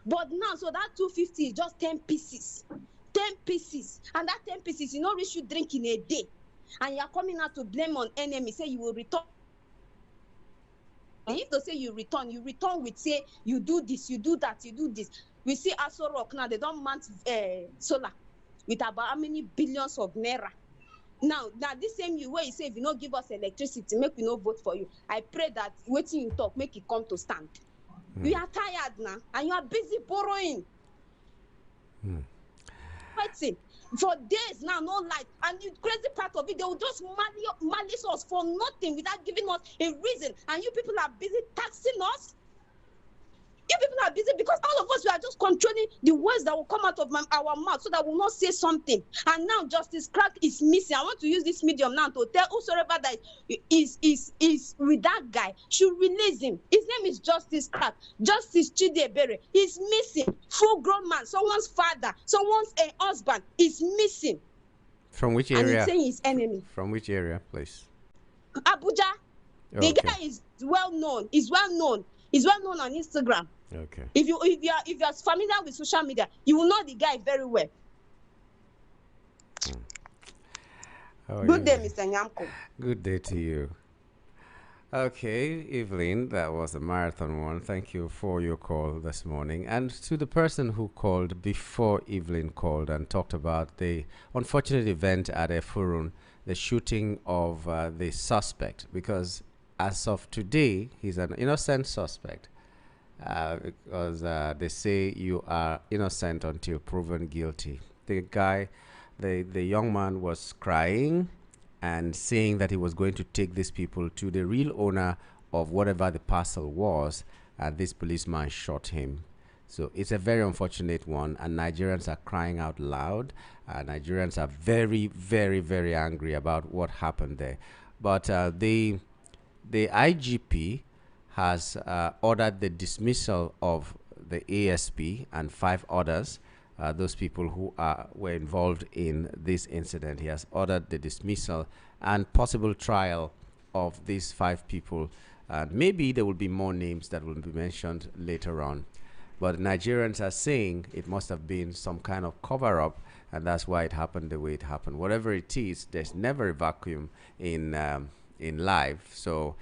But now, so that 250 is just 10 pieces. 10 pieces. And that 10 pieces, you know, reach you drink in a day. And you are coming out to blame on enemy, say you will return. And if they say you return with say you do this, you do that, you do this. We see Aso Rock now, they don't mount solar with about how many billions of naira. Now this same you where you say if you don't give us electricity, make we no vote for you. I pray that waiting you talk, make it come to stand. We are tired now, and you are busy borrowing. Fighting for days now, no light. And the crazy part of it, they will just malice us for nothing without giving us a reason. And you people are busy taxing us. You people are busy because all of us, we are just controlling the words that will come out of our mouth so that we will not say something. And now Justice Crack is missing. I want to use this medium now to tell whosoever that is with that guy should release him. His name is Justice Crack. Justice Chidebere. He's missing. Full grown man, someone's father, someone's husband is missing. From which area? And he's saying his enemy. From which area, please? Abuja. Okay. The guy is well known. He's well known. He's well known on Instagram. Okay. If you are familiar with social media, you will know the guy very well. Oh, Good day, Mr. Nyamko. Good day to you. Okay, Evelyn, that was a marathon one. Thank you for your call this morning. And to the person who called before Evelyn called and talked about the unfortunate event at Efurun, the shooting of the suspect, because as of today, he's an innocent suspect. Because they say you are innocent until proven guilty. The guy, the young man was crying and saying that he was going to take these people to the real owner of whatever the parcel was, and this policeman shot him. So it's a very unfortunate one, and Nigerians are crying out loud. Nigerians are very, very, very angry about what happened there. But the IGP has ordered the dismissal of the ASP and 5 others, those people who were involved in this incident. He has ordered the dismissal and possible trial of these 5 people. Maybe there will be more names that will be mentioned later on. But Nigerians are saying it must have been some kind of cover-up, and that's why it happened the way it happened. Whatever it is, there's never a vacuum in life. So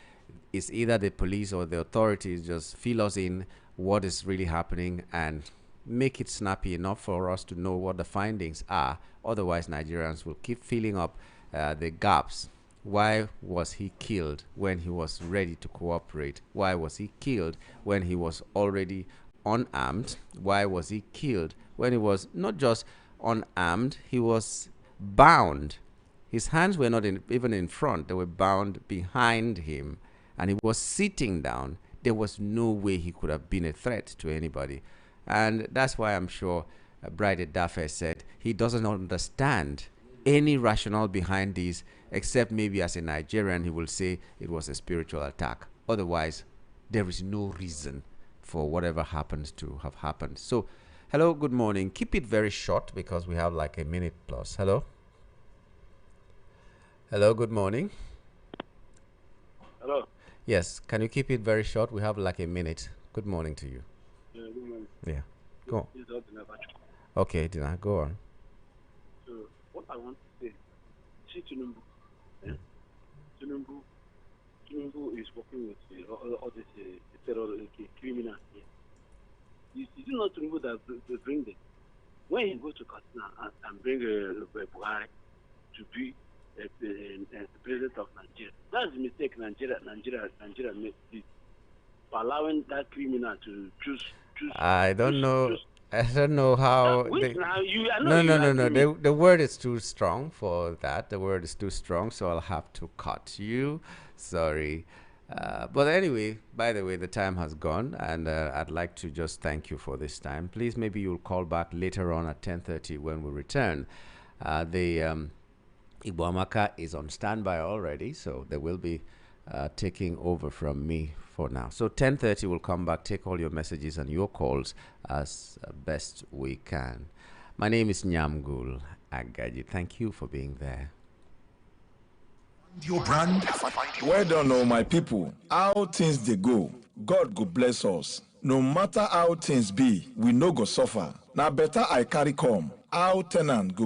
it's either the police or the authorities just fill us in what is really happening and make it snappy enough for us to know what the findings are. Otherwise, Nigerians will keep filling up the gaps. Why was he killed when he was ready to cooperate? Why was he killed when he was already unarmed? Why was he killed when he was not just unarmed, he was bound? His hands were not even in front, they were bound behind him, and he was sitting down. There was no way he could have been a threat to anybody. And that's why I'm sure Bride Dafe said he doesn't understand any rationale behind this, except maybe as a Nigerian he will say it was a spiritual attack. Otherwise, there is no reason for whatever happened to have happened. So, hello, good morning. Keep it very short because we have like a minute plus. Hello? Hello, good morning. Hello. Yes, can you keep it very short? We have like a minute. Good morning to you. Good morning. Yeah, go on. Okay, Dina, go on. So, what I want to say, see Tinubu. Yeah? Tinubu is working with all these terror criminals here. Is it not Tinubu that they bring them? When you go to Katsina and bring Buhari to be the president of Nigeria, that's the mistake Nigeria made, this, for allowing that criminal to choose. I don't know how. No. The word is too strong for that. The word is too strong, so I'll have to cut you. Sorry. But anyway, by the way, the time has gone, and I'd like to just thank you for this time. Please, maybe you'll call back later on at 10:30 when we return. The Ibuamaka is on standby already, so they will be taking over from me for now. So 10:30 we'll come back, take all your messages and your calls as best we can. My name is Nyamgul Agaji. Thank you for being there. Your brand. Well done, oh my people. How things they go, God go bless us. No matter how things be, we no go suffer. Now better I carry come. How tenant go